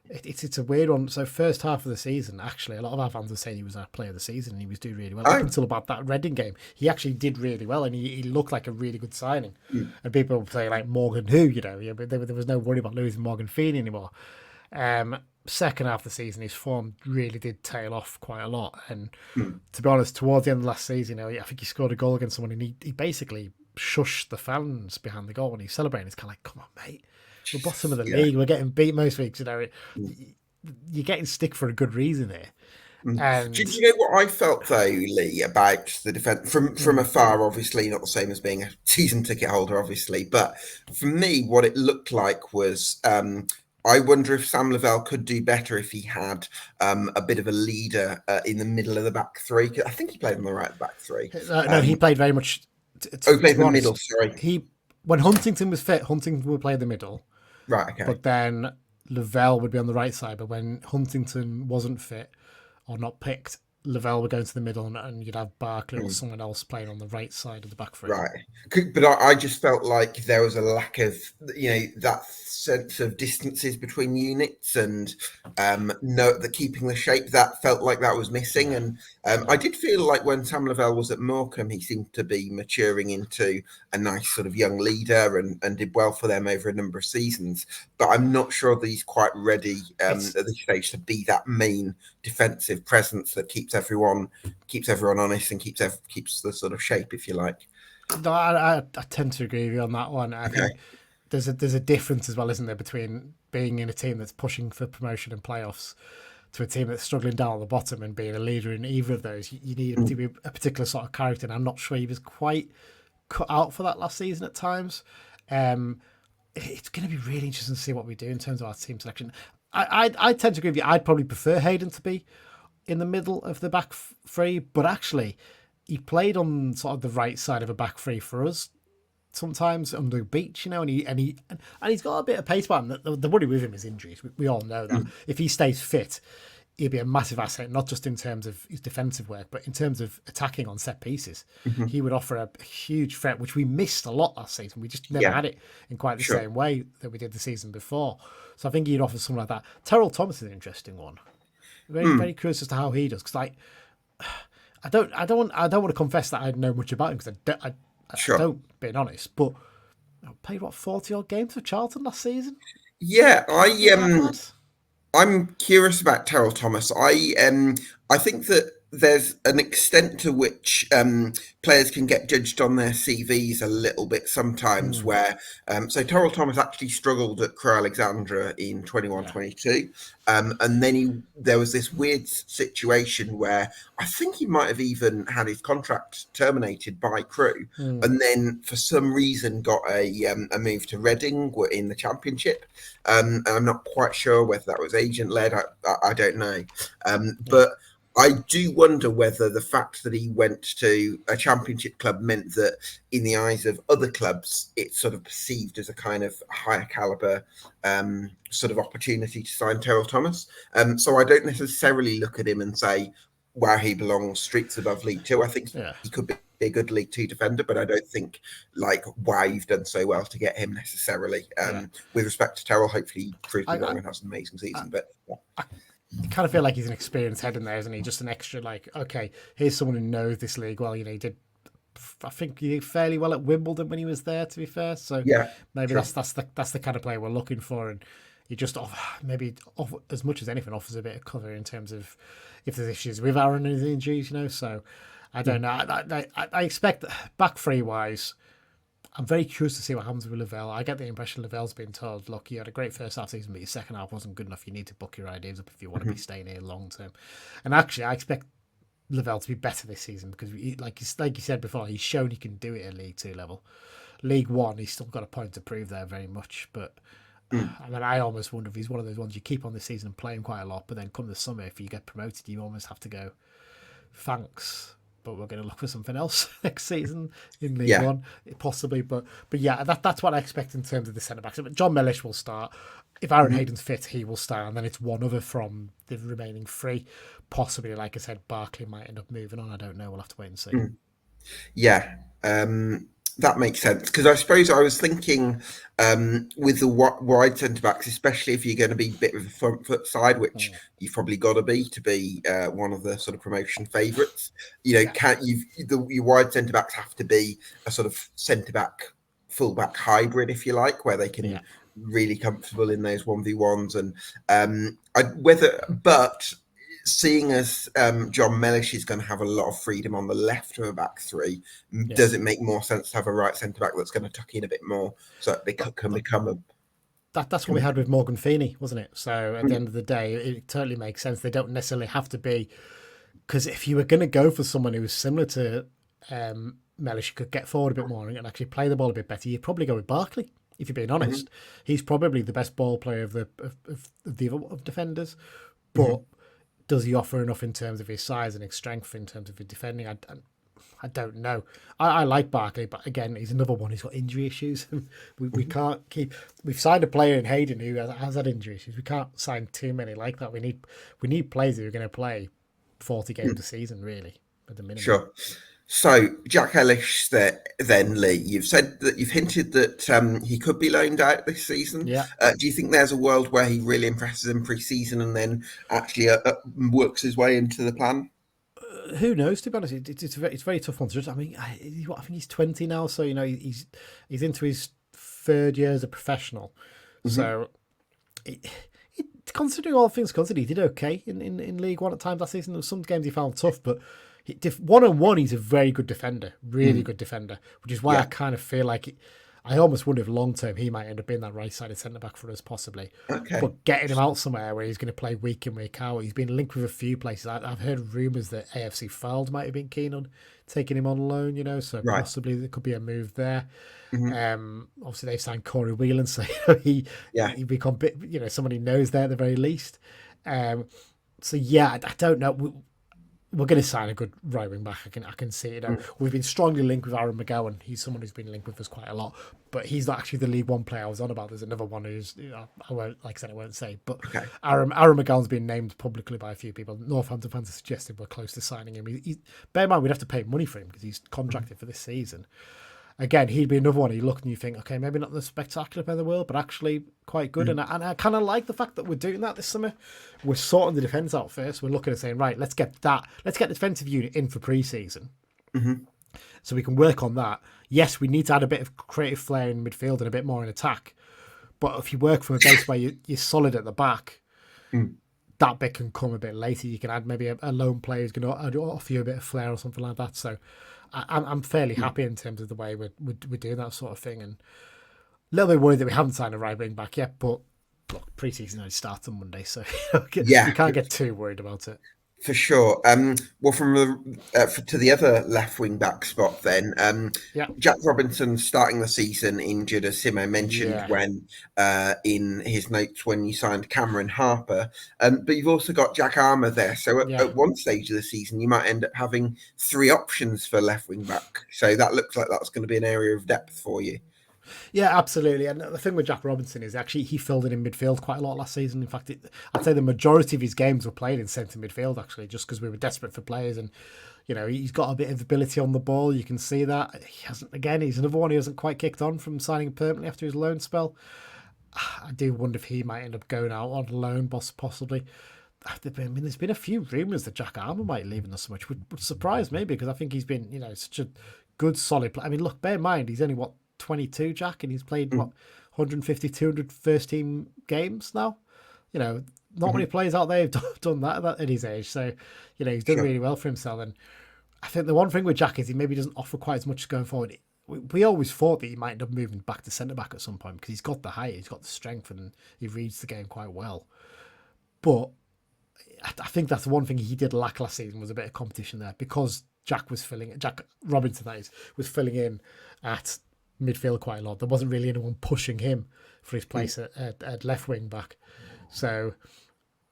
It's a weird one. So first half of the season, actually, a lot of our fans were saying he was our player of the season and he was doing really well. Up until about that Reading game, he actually did really well and he looked like a really good signing. And people would say like Morgan who, but there was no worry about losing Morgan Feeney anymore. Second half of the season, his form really did tail off quite a lot. And to be honest, towards the end of last season, I think he scored a goal against someone and he basically shushed the fans behind the goal when he's celebrating. It's kind of like, come on, mate. We're bottom of the league. We're getting beat most weeks. You're getting stick for a good reason here. And do you know what I felt though, Lee, about the defence from afar? Obviously, not the same as being a season ticket holder, obviously. But for me, what it looked like was I wonder if Sam Lavelle could do better if he had a bit of a leader in the middle of the back three. I think he played on the right back three. No, he played very much. He played in the middle. Sorry, when Huntington was fit, Huntington would play the middle. Right, okay. But then Lavelle would be on the right side. But when Huntington wasn't fit or not picked, Lavelle would go into the middle and you'd have Barkley or someone else playing on the right side of the back three. Right. But I just felt like there was a lack of, that sense of distances between units and the keeping the shape. That felt like that was missing. Yeah. And I did feel like when Sam Lavelle was at Morecambe, he seemed to be maturing into a nice sort of young leader and did well for them over a number of seasons. But I'm not sure that he's quite ready at this stage to be that main defensive presence that keeps everyone honest and keeps the sort of shape, if you like. No, I tend to agree with you on that one. I think there's a difference as well, isn't there, between being in a team that's pushing for promotion and playoffs to a team that's struggling down at the bottom and being a leader in either of those. You need a particular sort of character, and I'm not sure he was quite cut out for that last season at times. It's going to be really interesting to see what we do in terms of our team selection. I tend to agree with you. I'd probably prefer Hayden to be in the middle of the back three, but actually he played on sort of the right side of a back three for us sometimes on the beach, and he's got a bit of pace about him. The worry with him is injuries. We all know that. If he stays fit, he'd be a massive asset, not just in terms of his defensive work, but in terms of attacking on set pieces. Mm-hmm. He would offer a huge threat, which we missed a lot last season. We just never Yeah, had it in quite the sure. same way that we did the season before. So I think he'd offer something like that. Terrell Thomas is an interesting one. Very, very curious as to how he does, because I don't want to confess that I know much about him, because I Sure. don't, being honest. But I played 40 odd games for Charlton last season. Yeah, Not bad. I'm curious about Terrell Thomas. I think that there's an extent to which players can get judged on their CVs a little bit sometimes. Where so Terrell Thomas actually struggled at Crewe Alexandra in 21-22, and then there was this weird situation where I think he might have even had his contract terminated by Crewe, and then for some reason got a move to Reading in the Championship. And I'm not quite sure whether that was agent led. I don't know, but I do wonder whether the fact that he went to a Championship club meant that, in the eyes of other clubs, it's sort of perceived as a kind of higher caliber sort of opportunity to sign Terrell Thomas. So I don't necessarily look at him and say, wow, he belongs streets above League Two. I think he could be a good League Two defender, but I don't think, like, wow, you've done so well to get him necessarily. With respect to Terrell, hopefully he proves me wrong and has an amazing season. But I kind of feel like he's an experienced head in there, isn't he? Just an extra, like, okay, here's someone who knows this league well. He did, I think, he did fairly well at Wimbledon when he was there, to be fair. So maybe that's the kind of player we're looking for, and he just as much as anything offers a bit of cover in terms of if there's issues with Aaron and his injuries, So I don't know. I expect back three wise, I'm very curious to see what happens with Lavelle. I get the impression Lavelle's been told, look, you had a great first half season, but your second half wasn't good enough. You need to book your ideas up if you want to be staying here long term. And actually, I expect Lavelle to be better this season, because, like you said before, he's shown he can do it at League Two level. League One, he's still got a point to prove there very much. But I mean, I almost wonder if he's one of those ones you keep on this season and play him quite a lot, but then come the summer, if you get promoted, you almost have to go, thanks, but we're going to look for something else next season in League One, possibly. But yeah, that's what I expect in terms of the centre backs. John Mellish will start. If Aaron Hayden's fit, he will start, and then it's one other from the remaining three. Possibly, like I said, Barkley might end up moving on. I don't know. We'll have to wait and see. Yeah, that makes sense, because I suppose I was thinking with the wide centre backs, especially if you're going to be a bit of a front foot side, which you've probably got to be one of the sort of promotion favourites. Your wide centre backs have to be a sort of centre back full back hybrid, if you like, where they can really comfortable in those 1v1s, and but seeing as John Mellish is going to have a lot of freedom on the left of a back three, does it make more sense to have a right centre back that's going to tuck in a bit more, so that they can become a... That's what we had with Morgan Feeney, wasn't it? So at the end of the day, it totally makes sense. They don't necessarily have to be, because if you were going to go for someone who was similar to Mellish, who could get forward a bit more and actually play the ball a bit better, you'd probably go with Barkley. If you're being honest, he's probably the best ball player of defenders, but does he offer enough in terms of his size and his strength in terms of his defending? I don't know. I like Barkley, but again, he's another one who's got injury issues. we can't keep. We've signed a player in Hayden who has had injury issues. We can't sign too many like that. We need players who are going to play 40 games a season, really, at the minimum. Sure. So Jack Ellis, then Lee, you've hinted that he could be loaned out this season. Yeah. Do you think there's a world where he really impresses in pre-season and then actually works his way into the plan? Who knows? To be honest, it's a very tough one to judge. I mean, I think he's 20 now, so he's into his third year as a professional. So, considering all things considered, he did okay in League One at times last season. There were some games he found tough, but one-on-one, he's a very good defender, really good defender, which is why I kind of feel like I almost wonder if long-term he might end up being that right-sided centre-back for us, possibly. Okay. But getting him out somewhere where he's going to play week in, week out, he's been linked with a few places. I've heard rumours that AFC Fylde might have been keen on taking him on loan, so possibly there could be a move there. Obviously, they've signed Corey Whelan, so he become someone he knows there at the very least. I don't know. we're going to sign a good right wing back. I can see it. We've been strongly linked with Aaron McGowan. He's someone who's been linked with us quite a lot, but he's not actually the League One player I was on about. There's another one who's, I won't, like I said, I won't say. But Okay. Aaron McGowan's been named publicly by a few people. Northampton fans have suggested we're close to signing him. Bear in mind, we'd have to pay money for him because he's contracted for this season. Again, he'd be another one. You look and you think, okay, maybe not the spectacular player in the world, but actually quite good. And I kind of like the fact that we're doing that this summer. We're sorting the defence out first. We're looking at saying, right, let's get the defensive unit in for pre-season. So we can work on that. Yes, we need to add a bit of creative flair in midfield and a bit more in attack. But if you work from a base where you're solid at the back, that bit can come a bit later. You can add maybe a lone player who's going to offer you a bit of flair or something like that. So I'm fairly happy in terms of the way we're doing that sort of thing, and a little bit worried that we haven't signed a right wing back yet. But look, pre-season only starts on Monday, so you can't get too worried about it. For sure. Well, from to the other left wing back spot, then, Jack Robinson starting the season injured, as Simmo mentioned when in his notes when you signed Cameron Harper. But you've also got Jack Armour there. So at one stage of the season, you might end up having 3 options for left wing back. So that looks like that's going to be an area of depth for you. Yeah, absolutely. And the thing with Jack Robinson is actually he filled in midfield quite a lot last season. In fact, I'd say the majority of his games were played in centre midfield, actually, just because we were desperate for players. And, he's got a bit of ability on the ball. You can see that. He's another one who hasn't quite kicked on from signing permanently after his loan spell. I do wonder if he might end up going out on loan, possibly. There's been a few rumours that Jack Armour might leave in the summer, which would surprise me because I think he's been, such a good, solid player. I mean, look, bear in mind, he's only, 22, Jack, and he's played 150, 200 first team games now. Not many players out there have done that at his age. So, he's done really well for himself. And I think the one thing with Jack is he maybe doesn't offer quite as much going forward. We always thought that he might end up moving back to centre back at some point because he's got the height, he's got the strength, and he reads the game quite well. But I think that's the one thing he did lack last season was a bit of competition there because Jack Robinson, that is, was filling in at midfield quite a lot. There wasn't really anyone pushing him for his place at left wing back. So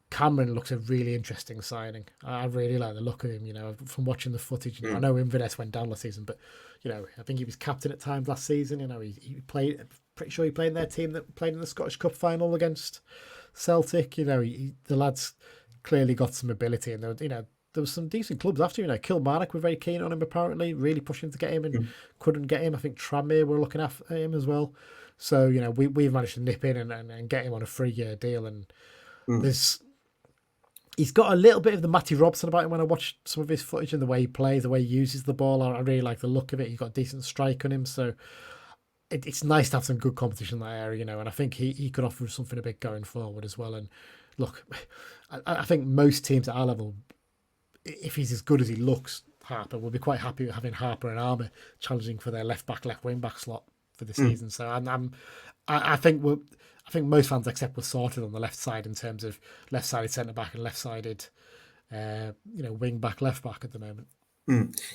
Cameron looks a really interesting signing. I really like the look of him, from watching the footage. I know Inverness went down last season, but, I think he was captain at times last season. He played, pretty sure he played in their team that played in the Scottish Cup final against Celtic. The lads clearly got some ability, and there was some decent clubs after, Kilmarnock were very keen on him apparently, really pushing to get him and couldn't get him. I think Tranmere were looking after him as well. So, we've managed to nip in and get him on a 3-year deal. And he's got a little bit of the Matty Robson about him when I watch some of his footage and the way he plays, the way he uses the ball. I really like the look of it. He's got a decent strike on him. So it's nice to have some good competition in that area, and I think he could offer something a bit going forward as well. And look, I think most teams at our level, if he's as good as he looks, Harper, will be quite happy with having Harper and Armour challenging for their left wing back slot for the season. So I think most fans accept we're sorted on the left side in terms of left-sided centre back and left-sided, wing back, left back at the moment.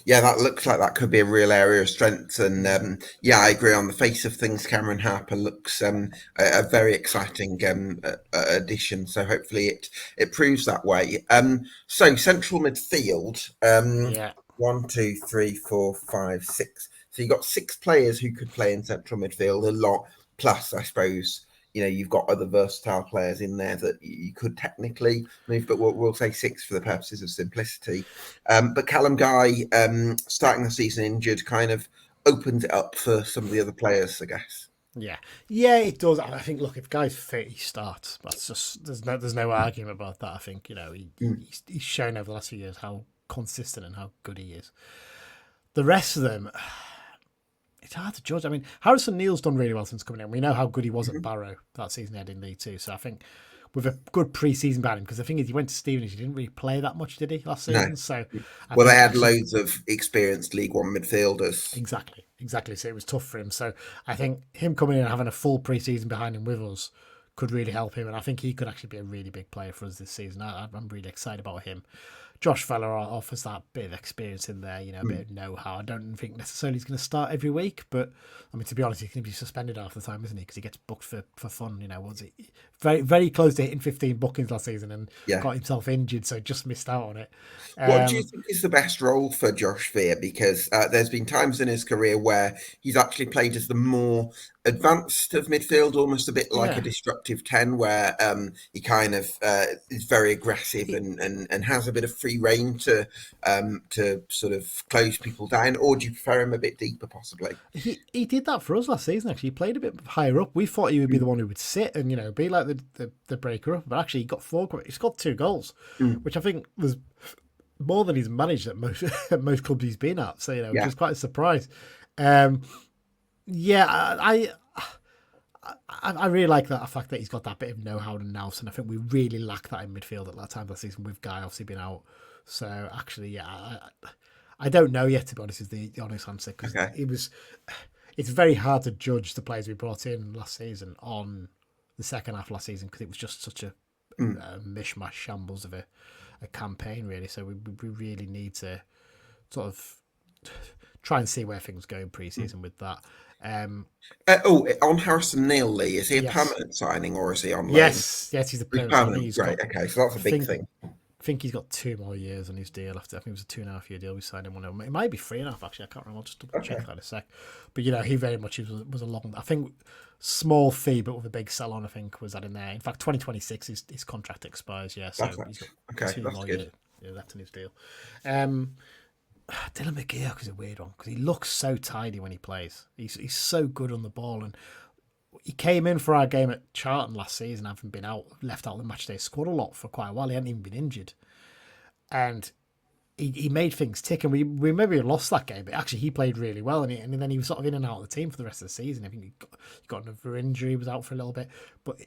Yeah, that looks like that could be a real area of strength. And I agree. On the face of things, Cameron Harper looks a very exciting addition. So hopefully it proves that way. So central midfield, 1, 2, 3, 4, 5, 6. So you've got 6 players who could play in central midfield, a lot. Plus, I suppose, you've got other versatile players in there that you could technically move, but we'll say 6 for the purposes of simplicity. But Callum Guy, starting the season injured, kind of opens it up for some of the other players, I guess. Yeah, it does. I think, look, if Guy's fit, he starts. That's just there's no argument about that. I think he's shown over the last few years how consistent and how good he is. The rest of them, it's hard to judge. I mean, Harrison Neal's done really well since coming in. We know how good he was at Barrow that season he had in League Two. So I think with a good pre-season behind him, because the thing is, he went to Stevenage, he didn't really play that much, did he, last season? No. So they had loads of experienced League One midfielders. Exactly. So it was tough for him. So I think him coming in and having a full pre-season behind him with us could really help him. And I think he could actually be a really big player for us this season. I'm really excited about him. Josh Feller offers that bit of experience in there, a bit of know-how. I don't think necessarily he's going to start every week, but I mean, to be honest, he's going to be suspended half the time, isn't he? Because he gets booked for fun. Was he very, very close to hitting 15 bookings last season and Yeah. got himself injured, so just missed out on it. What do you think is the best role for Josh Veer? Because there's been times in his career where he's actually played as the more advanced of midfield, almost a bit like a destructive 10, where he kind of is very aggressive and has a bit of free rein to sort of close people down. Or do you prefer him a bit deeper, possibly? He did that for us last season. Actually, he played a bit higher up. We thought he would be the one who would sit and be like the breaker up, but actually he got he's got 2 goals, which I think was more than he's managed at most clubs he's been at. So which is quite a surprise. I really like that fact that he's got that bit of know-how and nous, and I think we really lacked that in midfield at that time last season with Guy obviously being out. So actually, I don't know yet, to be honest, is the honest answer, because it's very hard to judge the players we brought in last season on the second half last season, because it was just such a mishmash shambles of a campaign, really. So we really need to sort of try and see where things go in pre-season with that. On Harrison Neal, Lee, is he a permanent signing or is he on loan? Yes, he's a permanent. Right, okay, so that's a big thing. I think he's got 2 more years on his deal. I think it was a 2.5-year deal we signed him on. It might be 3.5 actually. I can't remember. I'll just double check that in a sec. But he very much was a long. I think small fee, but with a big sell on. I think was that in there. In fact, 2026 his contract expires. Yeah, so he's got 2 more years left in his deal. Dylan McGeoch is a weird one because he looks so tidy when he plays. He's so good on the ball, and he came in for our game at Charlton last season, having been left out of the matchday squad a lot for quite a while. He hadn't even been injured, and he made things tick. And we maybe lost that game, but actually he played really well, and then he was sort of in and out of the team for the rest of the season. I think he got another injury, was out for a little bit, but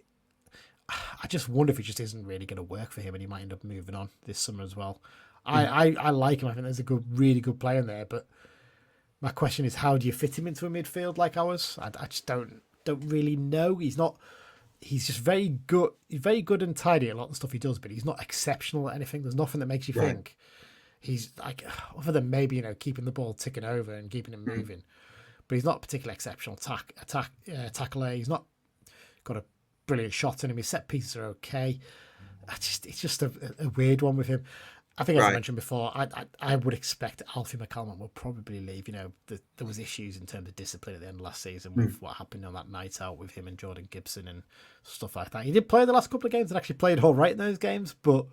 I just wonder if it just isn't really going to work for him, and he might end up moving on this summer as well. I like him. I think there's a really good player in there, but my question is, how do you fit him into a midfield like ours? I just don't really know. He's just very good. He's very good and tidy at a lot of the stuff he does, but he's not exceptional at anything. There's nothing that makes you think he's like, other than maybe keeping the ball ticking over and keeping him moving, but he's not a particularly exceptional tackler. He's not got a brilliant shot in him. His set pieces are okay. It's just a weird one with him. I think, as I mentioned before, I would expect Alfie McCalmont will probably leave. There was issues in terms of discipline at the end of last season with what happened on that night out with him and Jordan Gibson and stuff like that. He did play the last couple of games and actually played all right in those games, but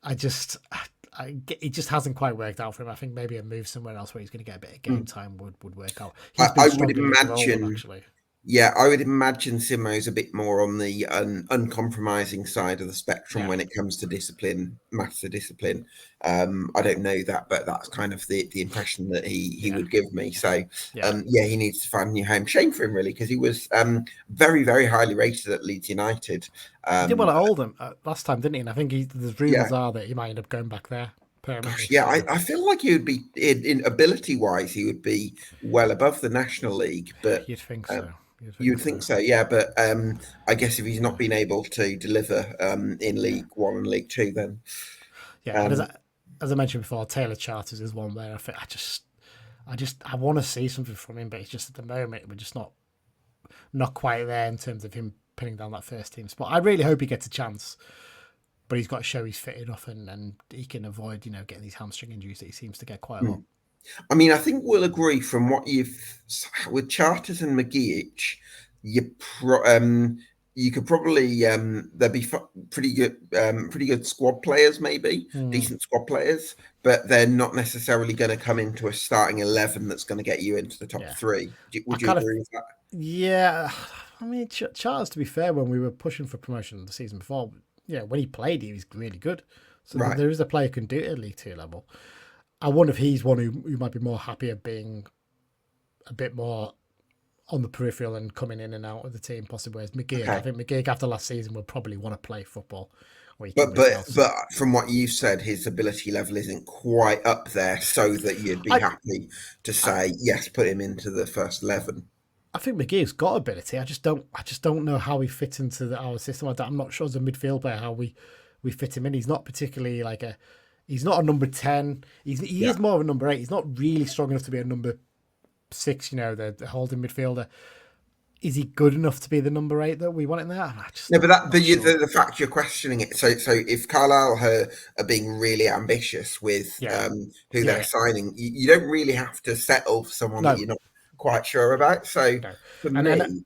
it just hasn't quite worked out for him. I think maybe a move somewhere else where he's going to get a bit of game time would work out. I would imagine, actually. Yeah, I would imagine Simmo's a bit more on the uncompromising side of the spectrum when it comes to discipline, master discipline. I don't know that, but that's kind of the impression that he would give me. So, he needs to find a new home. Shame for him, really, because he was very, very highly rated at Leeds United. He did well at Oldham last time, didn't he? And I think the rumours are that he might end up going back there. Gosh, I feel like he would be, in ability-wise, he would be well above the National League. But you'd think so. You'd think so, yeah. But I guess if he's not been able to deliver in League One and League Two, then as I mentioned before, Taylor Charters is one where I want to see something from him, but it's just at the moment we're just not quite there in terms of him pinning down that first team spot. I really hope he gets a chance, but he's got to show he's fit enough and he can avoid getting these hamstring injuries that he seems to get quite a lot. I mean, I think we'll agree from what with Charters and McGeoch, you could probably there'd be pretty good squad players, maybe decent squad players, but they're not necessarily going to come into a starting 11 that's going to get you into the top 3. Would you agree with that? Yeah, I mean, Charters, to be fair, when we were pushing for promotion the season before, when he played, he was really good. So there is a player who can do it at League 2 level. I wonder if he's one who might be more happy at being a bit more on the peripheral and coming in and out of the team, possibly. Whereas McGeoch, I think McGeoch after last season would probably want to play football. But from what you said, his ability level isn't quite up there, so that you'd be happy to say yes, put him into the first 11. I think McGeoch's got ability. I just don't know how he fits into our system. I'm not sure as a midfield player how we fit him in. He's not particularly He's not a number 10. He Yeah. is more of a number 8. He's not really strong enough to be a number 6, the holding midfielder. Is he good enough to be the number 8 that we want in there? I'm just No, but not sure. the fact you're questioning it. So if Carlisle are being really ambitious with Yeah. who they're Yeah. signing, you don't really have to settle for someone that No, you're not quite sure about. So no. for And and me, and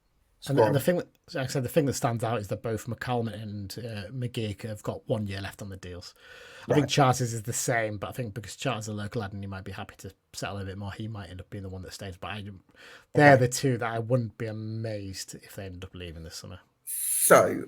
the squad, thing that, like I said, the thing that stands out is that both McCallum and McGeek have got 1 year left on the deals. I think right? Charters is the same, but I think because Charters is a local lad and he might be happy to settle a bit more, he might end up being the one that stays. But they're Okay. the two that I wouldn't be amazed if they end up leaving this summer. So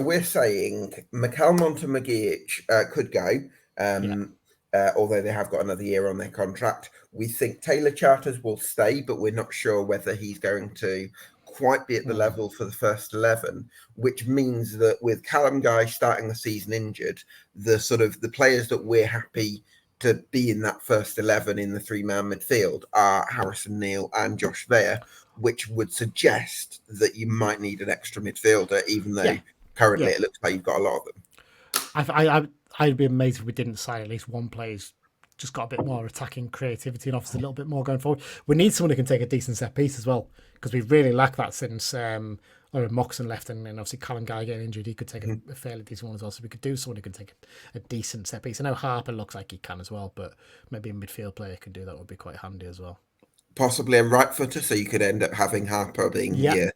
we're saying McCalmont and McGeech could go, Yeah. although they have got another year on their contract. We think Taylor Charters will stay, but we're not sure whether he's going to quite be at the level for the first 11, which means that with Callum Guy starting the season injured, the players that we're happy to be in that first 11 in the 3-man midfield are Harrison Neal and Josh Vare, which would suggest that you might need an extra midfielder, even though Yeah. currently Yeah. it looks like you've got a lot of them. I'd be amazed if we didn't sign at least one player's just got a bit more attacking creativity and offers a little bit more going forward. We need someone who can take a decent set piece as well, because we really lack that since Moxon left and obviously Callum Guy getting injured. He could take a fairly decent one as well. So we could do someone who can take a decent set piece. I know Harper looks like he can as well, but maybe a midfield player can do that would be quite handy as well. Possibly a right footer, so you could end up having Harper being Yeah.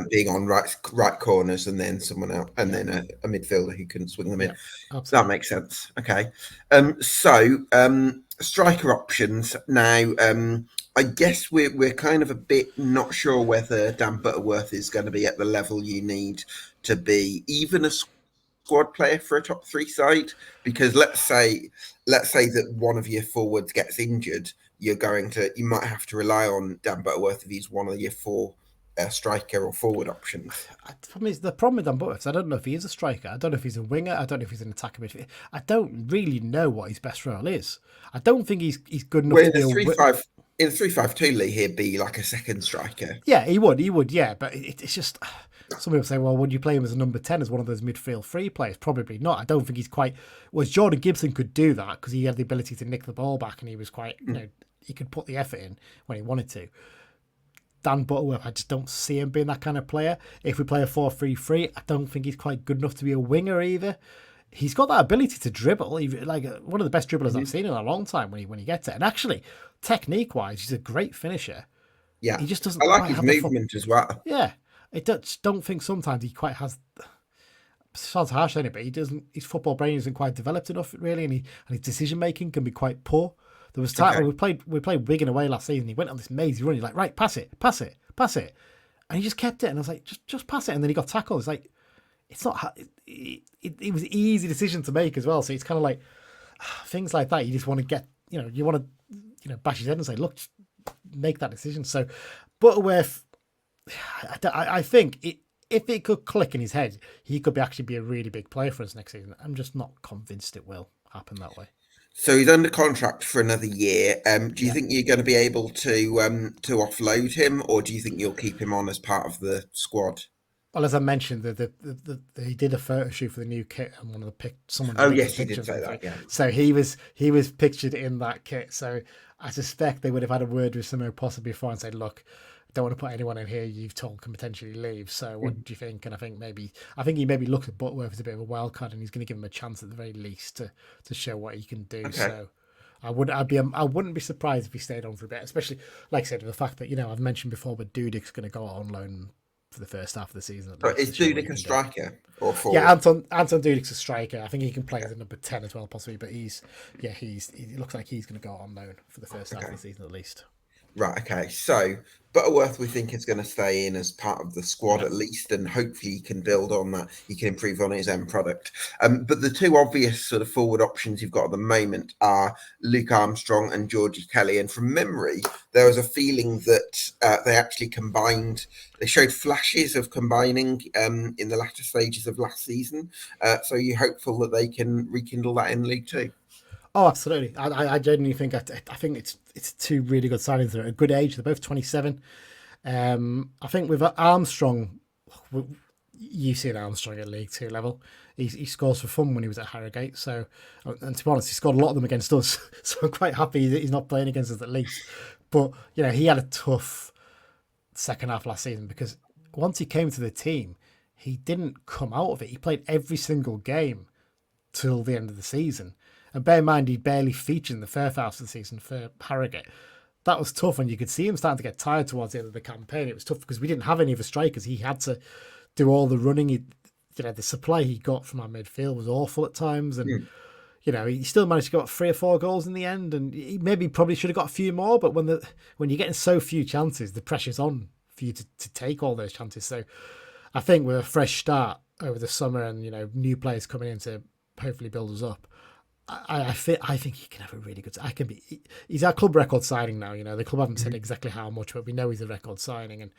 being on right corners, and then someone else, and Yeah. then a midfielder who can swing them in. Yeah, absolutely. That makes sense. Okay, striker options now. I guess we're kind of a bit not sure whether Dan Butterworth is going to be at the level you need to be even a squad player for a top 3 side, because let's say that one of your forwards gets injured, you might have to rely on Dan Butterworth if he's one of your 4 striker or forward options. The problem with Dan Butterworth is I don't know if he is a striker. I don't know if he's a winger. I don't know if he's an attacker midfielder. I don't really know what his best role is. I don't think he's good enough to be in a 3-5-2, Lee, he'd be like a second striker. Yeah, he would, yeah. But it's just some people say, well, would you play him as a number 10 as one of those midfield free players? Probably not. I don't think he's quite. Whereas Jordan Gibson could do that because he had the ability to nick the ball back and he was quite, he could put the effort in when he wanted to. Dan Butterworth, I just don't see him being that kind of player. If we play a 4-3-3, I don't think he's quite good enough to be a winger either. He's got that ability to dribble, like one of the best dribblers I've seen in a long time when he gets it. And actually, technique-wise, he's a great finisher. Yeah, he just doesn't. I like his movement as well. Yeah, I don't think sometimes he quite has. Sounds harsh, isn't it? But he doesn't. His football brain isn't quite developed enough, really, and his decision making can be quite poor. There was time when we played Wigan away last season. He went on this mazy run. He's like, right, pass it, and he just kept it. And I was like, just pass it. And then he got tackled. It's like, it's not. It was an easy decision to make as well. So it's kind of like things like that. You just want to get, you want to, bash his head and say, look, just make that decision. So Butterworth, I think if it could click in his head, he could actually be a really big player for us next season. I'm just not convinced it will happen that way. So he's under contract for another year. Do you think you're going to be able to offload him, or do you think you'll keep him on as part of the squad? Well, as I mentioned, he did a photo shoot for the new kit, and one of the someone. Oh yes, he did say that. Yeah. So he was pictured in that kit. So I suspect they would have had a word with Simmo possibly before and said, "Look, don't want to put anyone in here you've told can potentially leave. So what do you think?" And I think he maybe looks at Butterworth as a bit of a wild card, and he's going to give him a chance at the very least to show what he can do. Okay. So I wouldn't be surprised if he stayed on for a bit, especially like I said, the fact that I've mentioned before, but Dudik's going to go on loan for the first half of the season. But is Dudik a striker or forward? Yeah, Anton Dudik's a striker. I think he can play as a number 10 as well, possibly. But he looks like he's going to go on loan for the first half of the season at least. Right, okay. So Butterworth we think is going to stay in as part of the squad at least, and hopefully he can build on that. He can improve on his end product. But the two obvious sort of forward options you've got at the moment are Luke Armstrong and Georgie Kelly. And from memory, there was a feeling that they actually combined. They showed flashes of combining in the latter stages of last season. So you're hopeful that they can rekindle that in League Two? Oh, absolutely. I genuinely think I think it's two really good signings. They're at a good age. They're both 27. I think with Armstrong, you've seen Armstrong at League Two level. He scores for fun when he was at Harrogate. So, and to be honest, he scored a lot of them against us. So I'm quite happy that he's not playing against us at least. But he had a tough second half last season because once he came to the team, he didn't come out of it. He played every single game till the end of the season. And bear in mind, he barely featured in the first half of the season for Harrogate. That was tough, and you could see him starting to get tired towards the end of the campaign. It was tough because we didn't have any of the strikers. He had to do all the running. The supply he got from our midfield was awful at times, and he still managed to get 3 or 4 goals in the end. And he maybe probably should have got a few more, but when you're getting so few chances, the pressure's on for you to take all those chances. So I think with a fresh start over the summer and new players coming in to hopefully build us up, I think he can have a really good. He's our club record signing now. The club haven't said exactly how much, but we know he's a record signing, and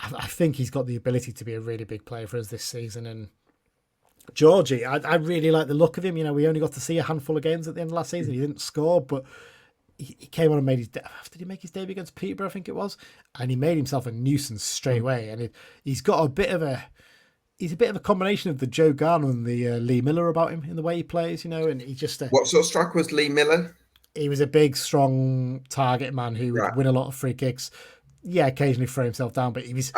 I think he's got the ability to be a really big player for us this season. And Georgie, I really like the look of him. We only got to see a handful of games at the end of last season. He didn't score, but he came on and made did he make his debut against Peterborough, I think it was, and he made himself a nuisance straight away. And he's got a bit of a combination of the Joe Garner and the Lee Miller about him in the way he plays, and he just what sort of striker was Lee Miller? He was a big, strong target man who would win a lot of free kicks. Yeah, occasionally throw himself down, but he was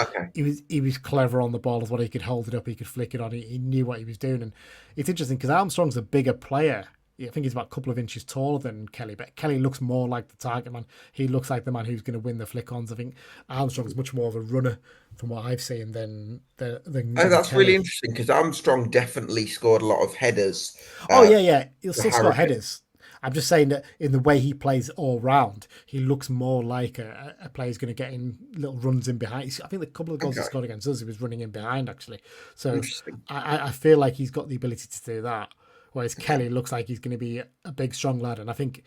clever on the ball as well. He could hold it up, he could flick it on. He knew what he was doing, and it's interesting because Armstrong's a bigger player. I think he's about a couple of inches taller than Kelly, but Kelly looks more like the target man. He looks like the man who's going to win the flick-ons. I think Armstrong's much more of a runner from what I've seen than that's Kelly. really interesting because Armstrong definitely scored a lot of headers. Yeah. He'll still score headers. I'm just saying that in the way he plays all round, he looks more like a player who's going to get in little runs in behind. I think the couple of goals he scored against us, he was running in behind, actually. So I feel like he's got the ability to do that. Whereas Kelly looks like he's going to be a big, strong lad. And I think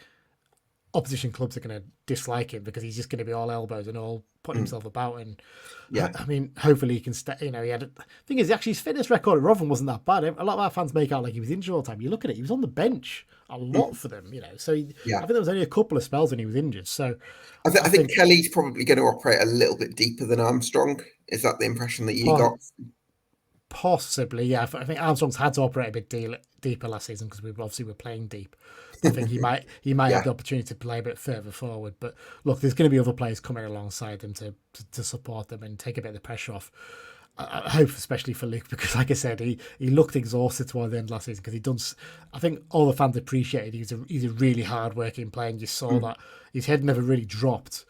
opposition clubs are going to dislike him because he's just going to be all elbows and all putting himself about. And I mean, hopefully he can stay. He had. Thing is, actually, his fitness record at Rotherham wasn't that bad. A lot of our fans make out like he was injured all the time. You look at it, he was on the bench a lot for them. So I think there was only a couple of spells when he was injured. So I think Kelly's probably going to operate a little bit deeper than Armstrong. Is that the impression that you got? Possibly, yeah. I think Armstrong's had to operate a bit deeper last season because we obviously were playing deep. I think he might have the opportunity to play a bit further forward. But look, there's going to be other players coming alongside him to support them and take a bit of the pressure off. I hope, especially for Luke, because like I said, he looked exhausted toward the end of last season because he done. I think all the fans appreciated he's a really hard working player, and you saw that his head never really dropped.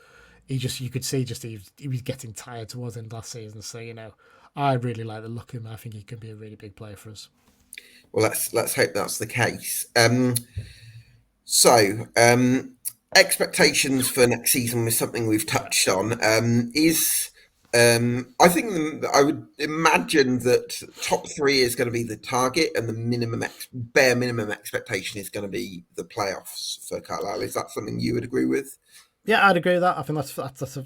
You could see he was getting tired towards the end of last season. So I really like the look of him. I think he can be a really big player for us. Well, let's hope that's the case. Expectations for next season was something we've touched on. I think I would imagine that top 3 is going to be the target, and the bare minimum expectation is going to be the playoffs for Carlisle. Is that something you would agree with? Yeah, I'd agree with that. I think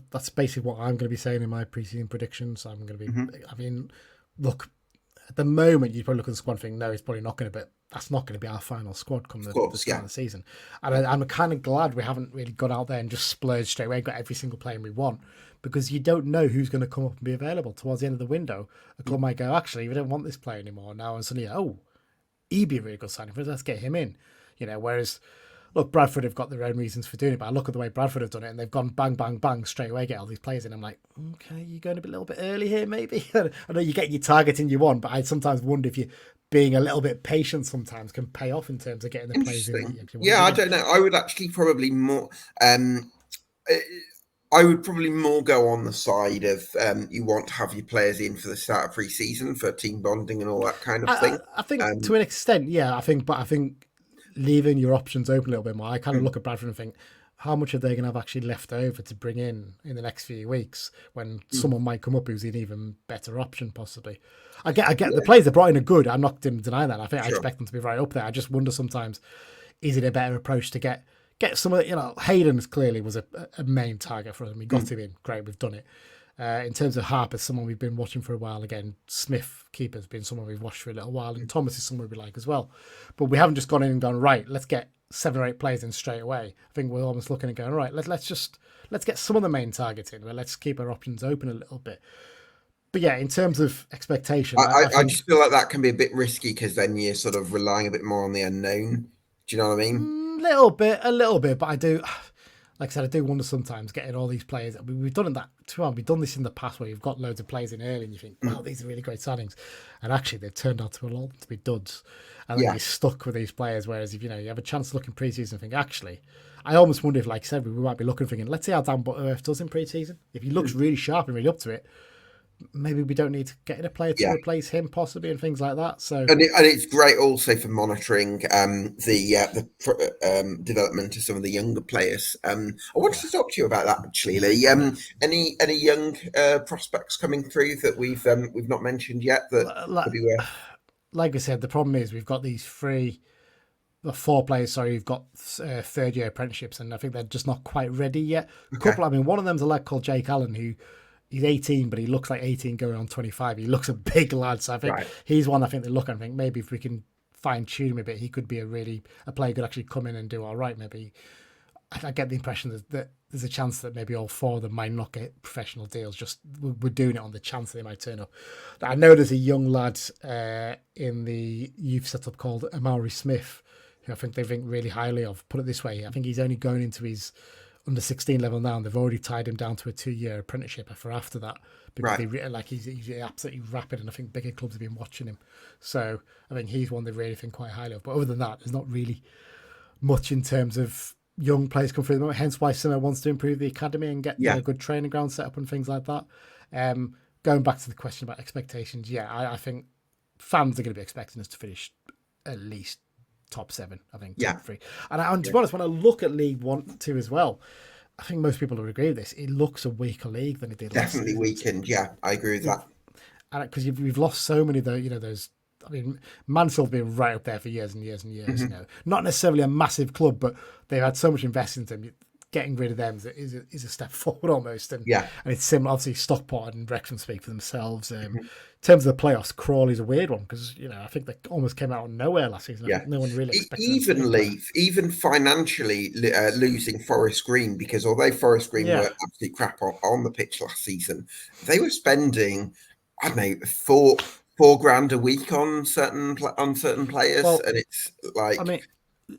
that's basically what I'm going to be saying in my preseason predictions. I'm going to be. I mean, look, at the moment you probably look at the squad and think, no, it's probably not going to be. That's not going to be our final squad come the start of the season. And I'm kind of glad we haven't really gone out there and just splurged straight away, got every single player we want, because you don't know who's going to come up and be available towards the end of the window. A club might go, actually, we don't want this player anymore now, and suddenly, he'd be a really good signing for us. Let's get him in. Whereas. Look, Bradford have got their own reasons for doing it, but I look at the way Bradford have done it, and they've gone bang, bang, bang straight away, get all these players in. I'm like, okay, you're going a little bit early here, maybe. I know you get your targeting you want, but I sometimes wonder if you being a little bit patient sometimes can pay off in terms of getting the players in. Yeah, I don't know. I would actually probably more. I would probably more go on the side of you want to have your players in for the start of pre-season for team bonding and all that kind of thing. I think to an extent, yeah. I think leaving your options open a little bit more. I kind of look at Bradford and think, how much are they going to have actually left over to bring in the next few weeks when someone might come up who's an even better option, possibly. I get the players they brought in are good. I'm not denying that. I expect them to be right up there. I just wonder sometimes, is it a better approach to get some of Hayden clearly was a main target for us, and we got him in. Great, we've done it. In terms of Harper, someone we've been watching for a while. Again, Smith, keeper's been someone we've watched for a little while, and Thomas is someone we like as well. But we haven't just gone in and gone, right, let's get 7 or 8 players in straight away. I think we're almost looking and going, all right, let's get some of the main targets in, but let's keep our options open a little bit. But yeah, in terms of expectation, I, I I think just feel like that can be a bit risky because then you're sort of relying a bit more on the unknown. Do you know what I mean? a little bit. But I do, like I said, I do wonder sometimes getting all these players. We've done that too. We've done this in the past where you've got loads of players in early, and you think, wow, these are really great signings, and actually they've turned out to a lot to be duds, and then Yeah. you're stuck with these players. Whereas if you have a chance to look in pre-season and think, actually, I almost wonder if, like I said, we might be looking thinking, let's see how Dan Butterworth does in pre-season. If he looks really sharp and really up to it, maybe we don't need to get in a player to Yeah. replace him possibly and things like that. So And it's great also for monitoring the development of some of the younger players. I wanted yeah, to talk to you about that actually, Lee. Any young prospects coming through that we've not mentioned yet that could like, be worth? like I said, the problem is we've got these four players. Sorry, you've got third year apprenticeships, and I think they're just not quite ready yet. Okay, I mean, one of them's a lad called Jake Allen who. He's 18, but he looks like 18 going on 25. He looks a big lad. So I think right, he's one I think they look at and think maybe if we can fine tune him a bit, he could be a player who could actually come in and do all right. Maybe I get the impression that there's a chance that maybe all four of them might not get professional deals. Just we're doing it on the chance that they might turn up. I know there's a young lad in the youth setup called Amari Smith, who I think they think really highly of. Put it this way, I think he's only going into his under 16 level now, and they've already tied him down to a 2-year apprenticeship for after that because right. he's absolutely rapid, and I think bigger clubs have been watching him. So I think he's one they really think quite highly of. But other than that, there's not really much in terms of young players come through the moment. Hence why Simmo wants to improve the academy and get Yeah, a good training ground set up and things like that. Going back to the question about expectations, yeah, I think fans are going to be expecting us to finish at least top 7. I think yeah, top 3. And to be honest, when I look at League 1, 2 as well, I think most people will agree with this. It looks a weaker league than it did last definitely season. weakened. Yeah, I agree with that. And because we've lost so many of those. I mean, Mansfield's been right up there for years and years and years. Hmm. Not necessarily a massive club, but they've had so much investment in them. Getting rid of them is a step forward almost, and Yeah. it's similar. Obviously, Stockport and Wrexham speak for themselves. In terms of the playoffs, Crawley's a weird one because I think they almost came out of nowhere last season. I Yeah, think no one really expected them to be up there. even financially losing Forest Green, because although Forest Green Yeah, were absolutely crap on the pitch last season, they were spending, I don't know, four grand a week on certain players, well, and it's like, I mean,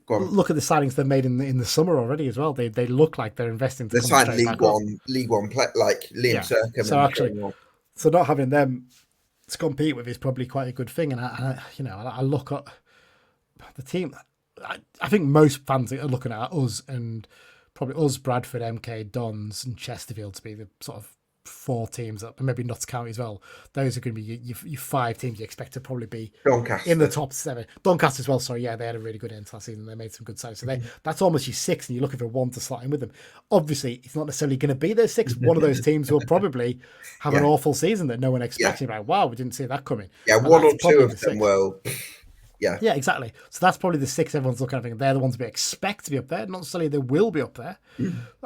go on, look at the signings they made in the summer already as well. They look like they're investing to they come signed straight back up. League One play like Liam Yeah. Sercombe So and actually, Shane. so not having them to compete with is probably quite a good thing. And I look at the team. I think most fans are looking at us and probably us, Bradford, MK, Dons, and Chesterfield to be the sort of 4 teams up, and maybe Notts County as well. Those are going to be your 5 teams you expect to probably be in the Doncaster. top 7. Doncaster as well. Sorry, yeah, they had a really good end to last season. They made some good sides, so that's almost your 6, and you're looking for one to slot in with them. Obviously, it's not necessarily going to be their 6. One of those teams will probably have an Yeah, awful season that no one yeah, expected. Like, wow, we didn't see that coming. yeah. But One or that's two probably of the them 6. will. Yeah, Yeah, exactly. So that's probably the 6 everyone's looking at. Thinking they're the ones we expect to be up there. Not necessarily they will be up there.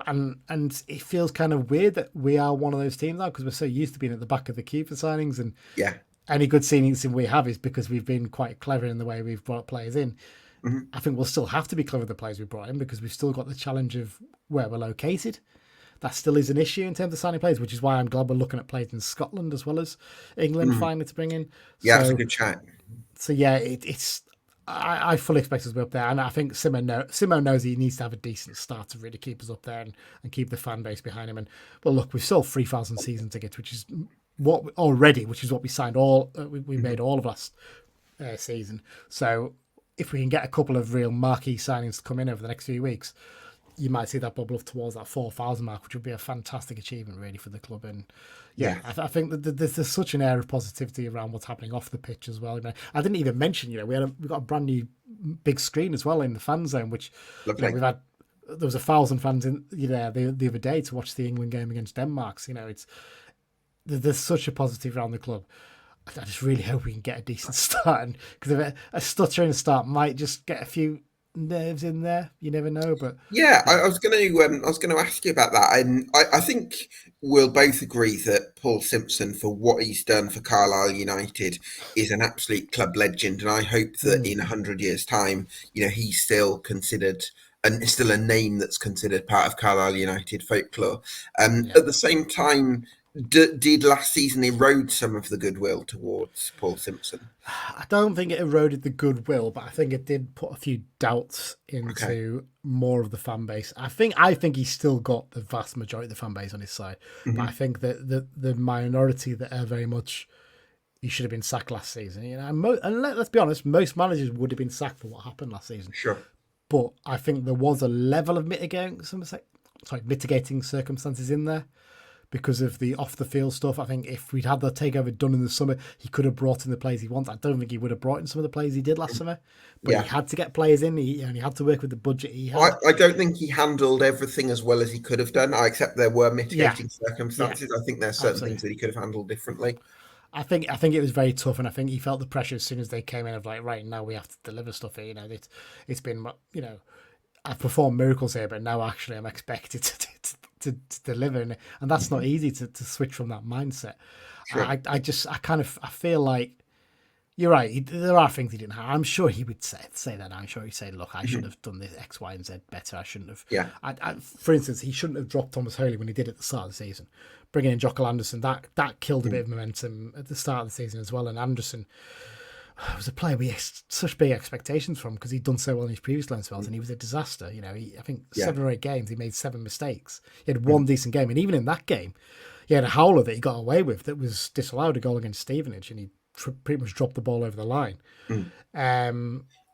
And it feels kind of weird that we are one of those teams now because we're so used to being at the back of the queue for signings. And yeah. any good signings we have is because we've been quite clever in the way we've brought players in. Mhm. I think we'll still have to be clever with the players we brought in because we've still got the challenge of where we're located. That still is an issue in terms of signing players, which is why I'm glad we're looking at players in Scotland as well as England finally to bring in. Yeah, that's a So good chat. so yeah, it's I fully expect us to be up there, and I think Simmo knows he needs to have a decent start to really keep us up there and keep the fan base behind him. And well, look, we've sold 3,000 season tickets, which is which is what we signed we made all of last season. So if we can get a couple of real marquee signings to come in over the next few weeks, you might see that bubble up towards that 4,000 mark, which would be a fantastic achievement really for the club. And yeah, Yeah. I think that there's such an air of positivity around what's happening off the pitch as well. I didn't even mention, we got a brand new big screen as well in the fan zone, which Lovely. there was 1,000 fans in the other day to watch the England game against Denmark. So, there's such a positive around the club. I just really hope we can get a decent start, because a stuttering start might just get a few nerves in there. You never know, but Yeah, I was going to ask you about that, and I think we'll both agree that Paul Simpson, for what he's done for Carlisle United, is an absolute club legend, and I hope that in 100 years' time, he's still considered and still a name that's considered part of Carlisle United folklore. yeah, At the same time, Did last season erode some of the goodwill towards Paul Simpson? I don't think it eroded the goodwill, but I think it did put a few doubts Okay. into more of the fan base. I think he's still got the vast majority of the fan base on his side, but I think that the minority that are very much he should have been sacked last season. And let's be honest, most managers would have been sacked for what happened last season. Sure. But I think there was a level of mitigating circumstances in there because of the off the field stuff. I think if we'd had the takeover done in the summer, he could have brought in the players he wants. I don't think he would have brought in some of the players he did last summer, but he had to get players in. He had to work with the budget he had. I don't think he handled everything as well as he could have done. I accept there were mitigating circumstances. I think there's certain things that he could have handled differently. I think it was very tough, and I think he felt the pressure as soon as they came in of like, right now we have to deliver stuff here. It's been I've performed miracles here, but now actually I'm expected to deliver, and that's not easy to switch from that mindset. Sure. I feel like you're right. There are things he didn't have. I'm sure he would say that. I'm sure he'd say, look, I should have done this X, Y, and Z better. I shouldn't have. Yeah. For instance, he shouldn't have dropped Thomas Holy when he did at the start of the season. Bringing in Jocko Anderson, that killed a bit of momentum at the start of the season as well. And Anderson was a player we had such big expectations from because he'd done so well in his previous loan spells, and he was a disaster. I think 7 or 8 games, he made 7 mistakes. He had one decent game, and even in that game, he had a howler that he got away with that was disallowed, a goal against Stevenage, and he pretty much dropped the ball over the line.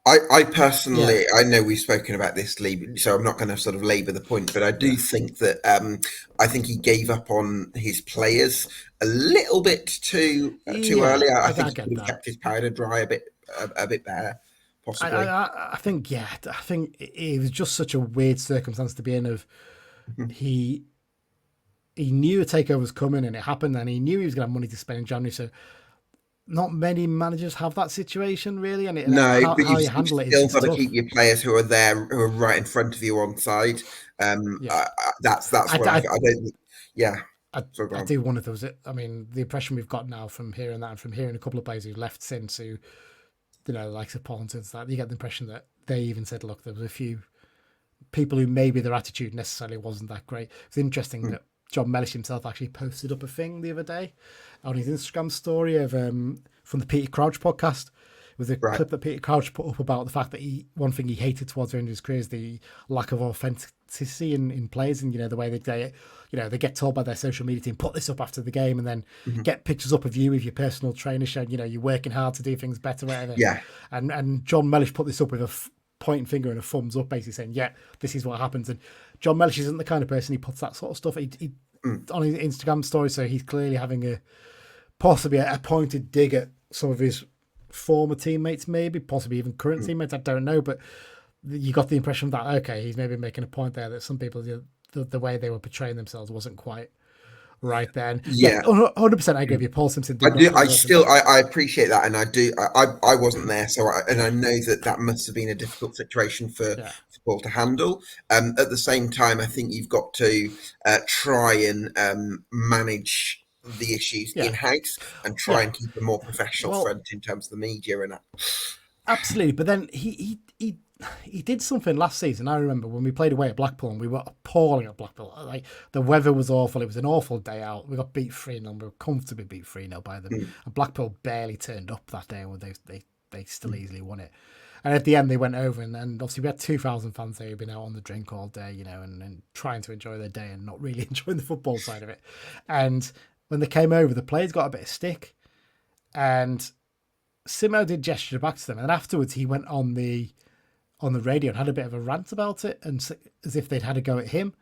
I personally, I know we've spoken about this, Lee, so I'm not going to sort of labour the point, but I do think that I think he gave up on his players a little bit too early. I think he could have kept his powder dry a bit better, possibly. I think it was just such a weird circumstance to be in. He knew a takeover was coming, and it happened, and he knew he was going to have money to spend in January, so not many managers have that situation, really. And how you handle it, you've still got to keep your players who are there, who are right in front of you on side. That's what I don't. Yeah, I do wonder if there was. I mean, the impression we've got now from hearing that, and from hearing a couple of players who left since, who, like Paulington's, that you get the impression that they even said, look, there was a few people who maybe their attitude necessarily wasn't that great. It's interesting that John Mellish himself actually posted up a thing the other day on his Instagram story of from the Peter Crouch podcast. It was a clip that Peter Crouch put up about the fact that one thing he hated towards the end of his career is the lack of authenticity in players, and the way they get told by their social media team, put this up after the game, and then get pictures up of you with your personal trainer showing you're working hard to do things better, whatever. Yeah. And John Mellish put this up with a pointing finger and a thumbs up, basically saying, yeah, this is what happens. And John Mellish isn't the kind of person he puts that sort of stuff he on his Instagram story, so he's clearly having possibly a pointed dig at some of his former teammates, maybe possibly even current teammates, I don't know, but you got the impression that he's maybe making a point there that some people, the way they were portraying themselves wasn't quite right then. 100% I agree with you. Paul Simpson I appreciate that, and I wasn't there, so I know that must have been a difficult situation for Paul to handle. At the same time, I think you've got to try and manage the issues in-house and try and keep a more professional front in terms of the media and that. Absolutely, but then he did something last season. I remember when we played away at Blackpool, and we were appalling at Blackpool. Like, the weather was awful. It was an awful day out. We got beat 3-0. We were comfortably beat 3-0 by them. And Blackpool barely turned up that day, where they still easily won it. And at the end, they went over, and obviously we had 2,000 fans there who'd been out on the drink all day, and trying to enjoy their day and not really enjoying the football side of it. And when they came over, the players got a bit of stick, and Simmo did gesture back to them, and afterwards he went on the radio and had a bit of a rant about it, and as if they'd had a go at him.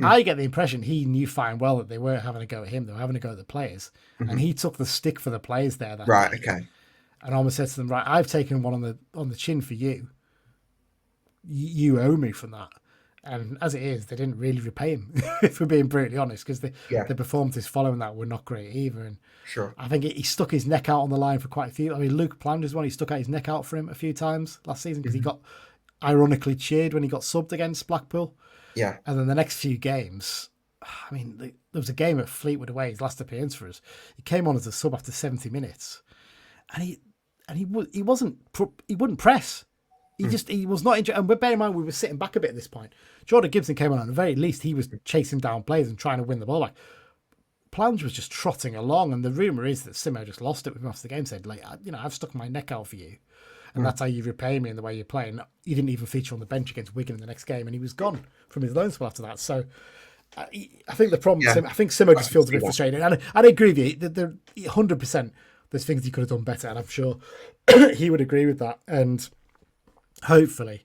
I get the impression he knew fine well that they weren't having a go at him; they were having a go at the players, and he took the stick for the players there. That day, okay. And almost said to them, "Right, I've taken one on the chin for you. You owe me from that." And as it is, they didn't really repay him, if we're being brutally honest, because the performances following that were not great either. And I think he stuck his neck out on the line for quite a few. I mean, Luke Planders one, he stuck out his neck out for him a few times last season because he got ironically cheered when he got subbed against Blackpool. Yeah. And then the next few games, I mean, there was a game at Fleetwood away, his last appearance for us. He came on as a sub after 70 minutes, and he wouldn't press. He was not interested. And bear in mind, we were sitting back a bit at this point. Jordan Gibson came on, at the very least, he was chasing down players and trying to win the ball back. Plange was just trotting along, and the rumour is that Simmo just lost it with him after the game, said, like, I've stuck my neck out for you, and that's how you repay me in the way you're playing. He didn't even feature on the bench against Wigan in the next game, and he was gone from his loan spell after that. So I think the problem, I think Simmo just feels a bit frustrated. And I agree with you, that 100%, there's things he could have done better, and I'm sure he would agree with that. And hopefully,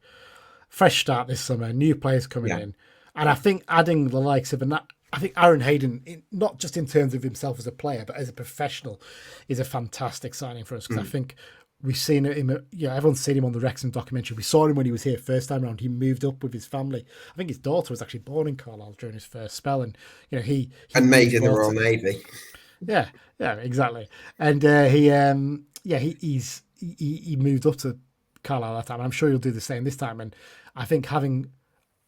fresh start this summer, new players coming in. And I think adding the likes of, I think Aaron Hayden, not just in terms of himself as a player, but as a professional, is a fantastic signing for us. Because I think we've seen him, everyone's seen him on the Wrexham documentary. We saw him when he was here first time around. He moved up with his family. I think his daughter was actually born in Carlisle during his first spell. And, he made in the Royal Navy. Yeah, exactly. And he moved up to Carlisle that time. I'm sure he'll do the same this time. And I think having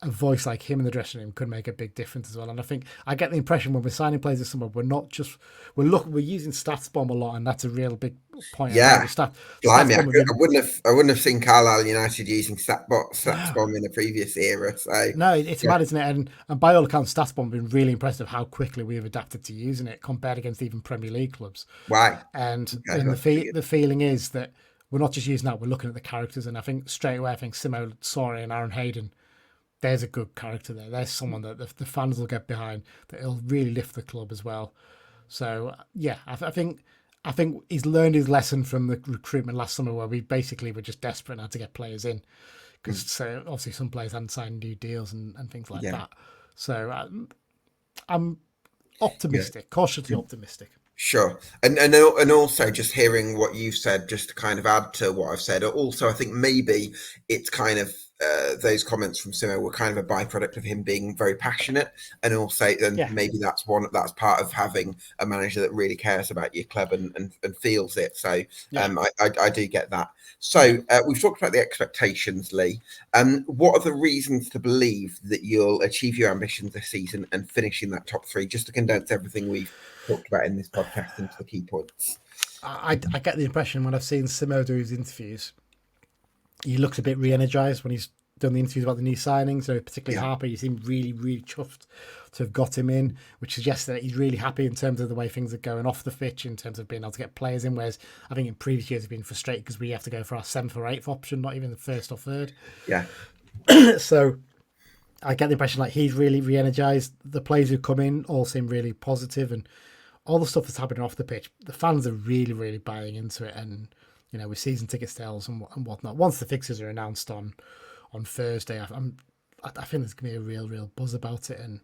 a voice like him in the dressing room could make a big difference as well. And I think I get the impression when we're signing players this summer, we're using StatsBomb a lot, and that's a real big point. Yeah, blimey, I wouldn't have seen Carlisle United using StatsBomb in the previous era. So no, it's mad, isn't it? And by all accounts, StatsBomb have been really impressive how quickly we have adapted to using it compared against even Premier League clubs. Right. And the feeling is that we're not just using that; we're looking at the characters. And I think straight away, Simmo, Sori, and Aaron Hayden, there's a good character there. There's someone that the fans will get behind, that he'll really lift the club as well. So I think he's learned his lesson from the recruitment last summer, where we basically were just desperate and had to get players in, because obviously some players hadn't signed new deals and things like that. So I'm optimistic, cautiously optimistic. Sure. And also just hearing what you've said, just to kind of add to what I've said, also I think maybe it's kind of those comments from Simmo were kind of a byproduct of him being very passionate, and also maybe that's part of having a manager that really cares about your club and feels it. So I do get that. So we've talked about the expectations, Lee. What are the reasons to believe that you'll achieve your ambitions this season and finish in that top three? Just to condense everything we've talked about in this podcast into the key points. I get the impression when I've seen Simmo do his interviews, he looks a bit re-energised when he's done the interviews about the new signings. So particularly Harper, he seemed really, really chuffed to have got him in, which suggests that he's really happy in terms of the way things are going off the pitch, in terms of being able to get players in, whereas I think in previous years he's been frustrated because we have to go for our 7th or 8th option, not even the 1st or 3rd. Yeah. So I get the impression like he's really re-energised. The players who come in all seem really positive, and all the stuff that's happening off the pitch, the fans are really, really buying into it. And with season ticket sales and whatnot, once the fixtures are announced on Thursday, I think there's gonna be a real buzz about it. And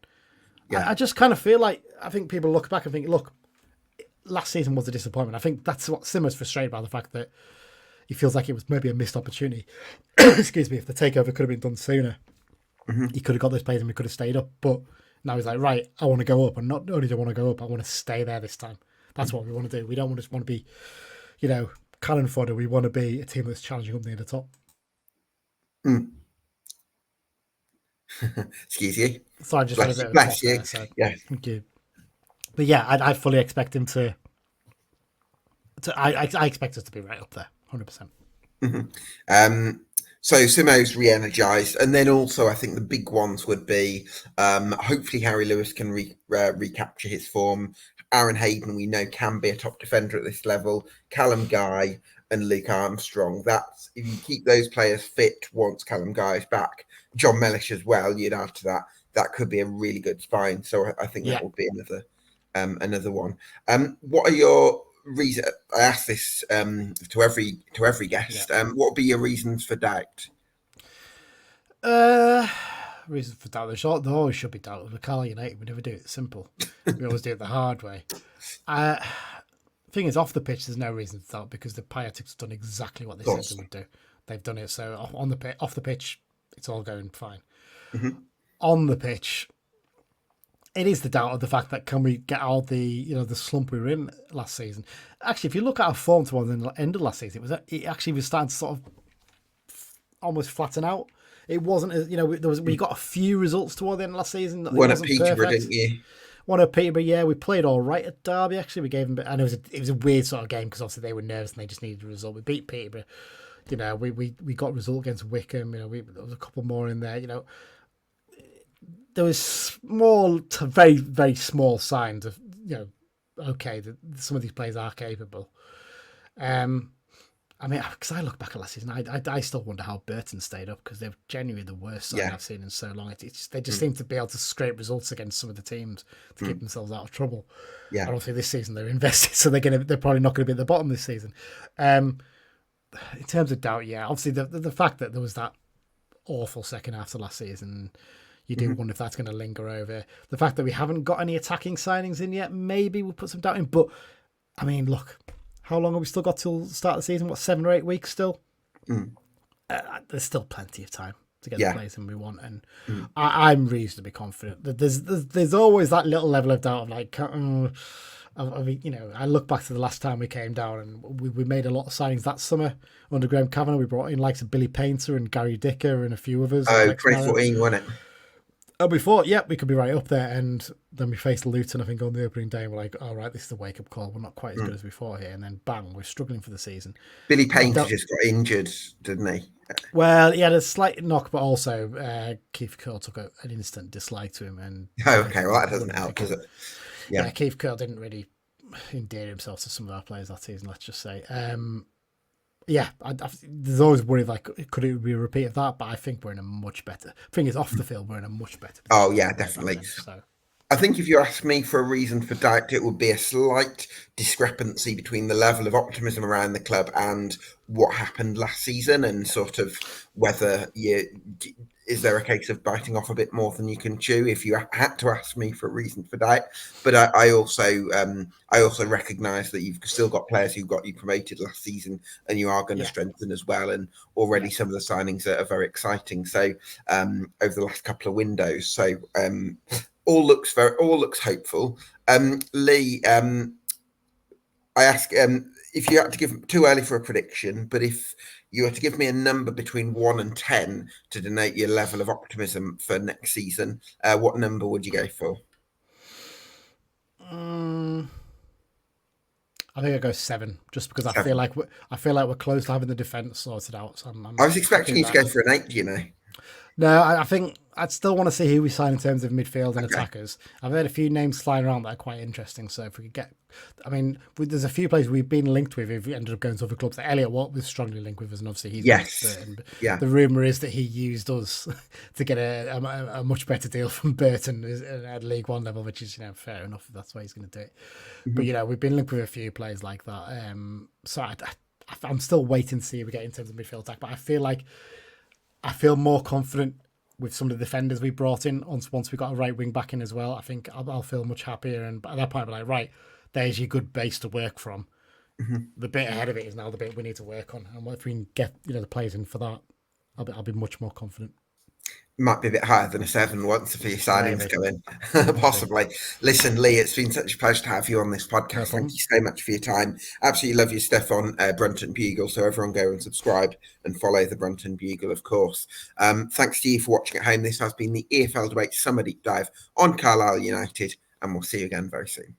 I just kind of feel like, I think people look back and think, look, last season was a disappointment. I think that's what Simmer's frustrated by, the fact that he feels like it was maybe a missed opportunity. Excuse me, if the takeover could have been done sooner, he could have got those players and we could have stayed up. But now he's like, right, I want to go up, and not only do I want to go up, I want to stay there this time. That's what we want to do. We don't just want to be, cannon fodder. We want to be a team that's challenging up near the top. Excuse you. So I just bless you. There, so thank you. But I fully expect him to. I expect us to be right up there, 100%. So Simmo's re-energised, and then also I think the big ones would be hopefully Harry Lewis can recapture his form. Aaron Hayden, we know, can be a top defender at this level. Callum Guy and Luke Armstrong. That's, if you keep those players fit once Callum Guy is back. John Mellish as well, you'd add to that. That could be a really good spine. So I think that would be another one. What are your reasons? I ask this to every guest. What would be your reasons for doubt? Reasons for doubt. There always should be doubt. With Carlisle United, we never do it simple. We always do it the hard way. Thing is, off the pitch, there's no reason to doubt, because the Piatics have done exactly what they said they would do. They've done it. So off the pitch, it's all going fine. On the pitch, it is the doubt of the fact that, can we get out the slump we were in last season? Actually, if you look at our form towards the end of last season, it actually was starting to sort of almost flatten out. It wasn't as, we got a few results toward the end of last season. One at Peterborough, didn't you? One at Peterborough, we played all right at Derby. Actually, we gave them, and it was a weird sort of game, because obviously they were nervous and they just needed a result. We beat Peterborough. We got a result against Wickham. There was a couple more in there. There was small to very, very small signs of okay, some of these players are capable. I mean, because I look back at last season, I still wonder how Burton stayed up, because they're genuinely the worst side I've seen in so long. They just seem to be able to scrape results against some of the teams to keep themselves out of trouble. Yeah. I don't think this season they're invested, so they're probably not going to be at the bottom this season. In terms of doubt, yeah, obviously the fact that there was that awful second half of last season, you do wonder if that's going to linger over. The fact that we haven't got any attacking signings in yet, maybe we'll put some doubt in. But I mean, look, how long have we still got till the start of the season? What, 7 or 8 weeks still? There's still plenty of time to get the players in we want, and I'm reasonably confident that there's always that little level of doubt of like, I look back to the last time we came down, and we made a lot of signings that summer under Graham Kavanagh. We brought in likes of Billy Painter and Gary Dicker and a few others. 2014, wasn't it? And we thought, we could be right up there. And then we faced Luton, I think, on the opening day. And we're like, all right, this is a wake-up call. We're not quite as good as we thought here. And then, bang, we're struggling for the season. Billy Painter just got injured, didn't he? Well, he had a slight knock, but also Keith Curl took an instant dislike to him. And okay, well, that doesn't help, does it? Yeah, Keith Curl didn't really endear himself to some of our players that season, let's just say. There's always worry like, could it be a repeat of that? But I think we're in a much better. Thing is, off the field, we're in a much better. Oh yeah, definitely. So. I think if you ask me for a reason for doubt, it would be a slight discrepancy between the level of optimism around the club and what happened last season, and sort of whether is there a case of biting off a bit more than you can chew, if you had to ask me for a reason for doubt. But I also recognise that you've still got players who got you promoted last season, and you are going to strengthen as well. And already some of the signings are very exciting. So over the last couple of windows, so all looks hopeful. Lee, I ask if you had to give, too early for a prediction, but if you were to give me a number between 1 and 10 to denote your level of optimism for next season, what number would you go for? I think I go 7, just because 7. I feel like we're close to having the defence sorted out. So I was expecting you to go for an 8, you know. No, I think I'd still want to see who we sign in terms of midfield and attackers. I've heard a few names flying around that are quite interesting. So if we could get, there's a few players we've been linked with who've ended up going to other clubs. Elliot Watt was strongly linked with us, and obviously he's Burton. But the rumour is that he used us to get a much better deal from Burton at League One level, which is fair enough if that's why he's going to do it. But we've been linked with a few players like that. So I'm still waiting to see if we get in terms of midfield attack, but I feel more confident with some of the defenders we brought in once we got a right wing back in as well. I think I'll feel much happier, and at that point, I'll be like, right, there's your good base to work from. The bit ahead of it is now the bit we need to work on, and if we can get the players in for that, I'll be much more confident. Might be a bit higher than a 7 once for your signings go in. Possibly. Listen, Lee, it's been such a pleasure to have you on this podcast. Thank you so much for your time. Absolutely love your stuff on Brunton Bugle, so everyone go and subscribe and follow the Brunton Bugle, of course. Thanks to you for watching at home. This has been the EFL Debate Summer Deep Dive on Carlisle United, and we'll see you again very soon.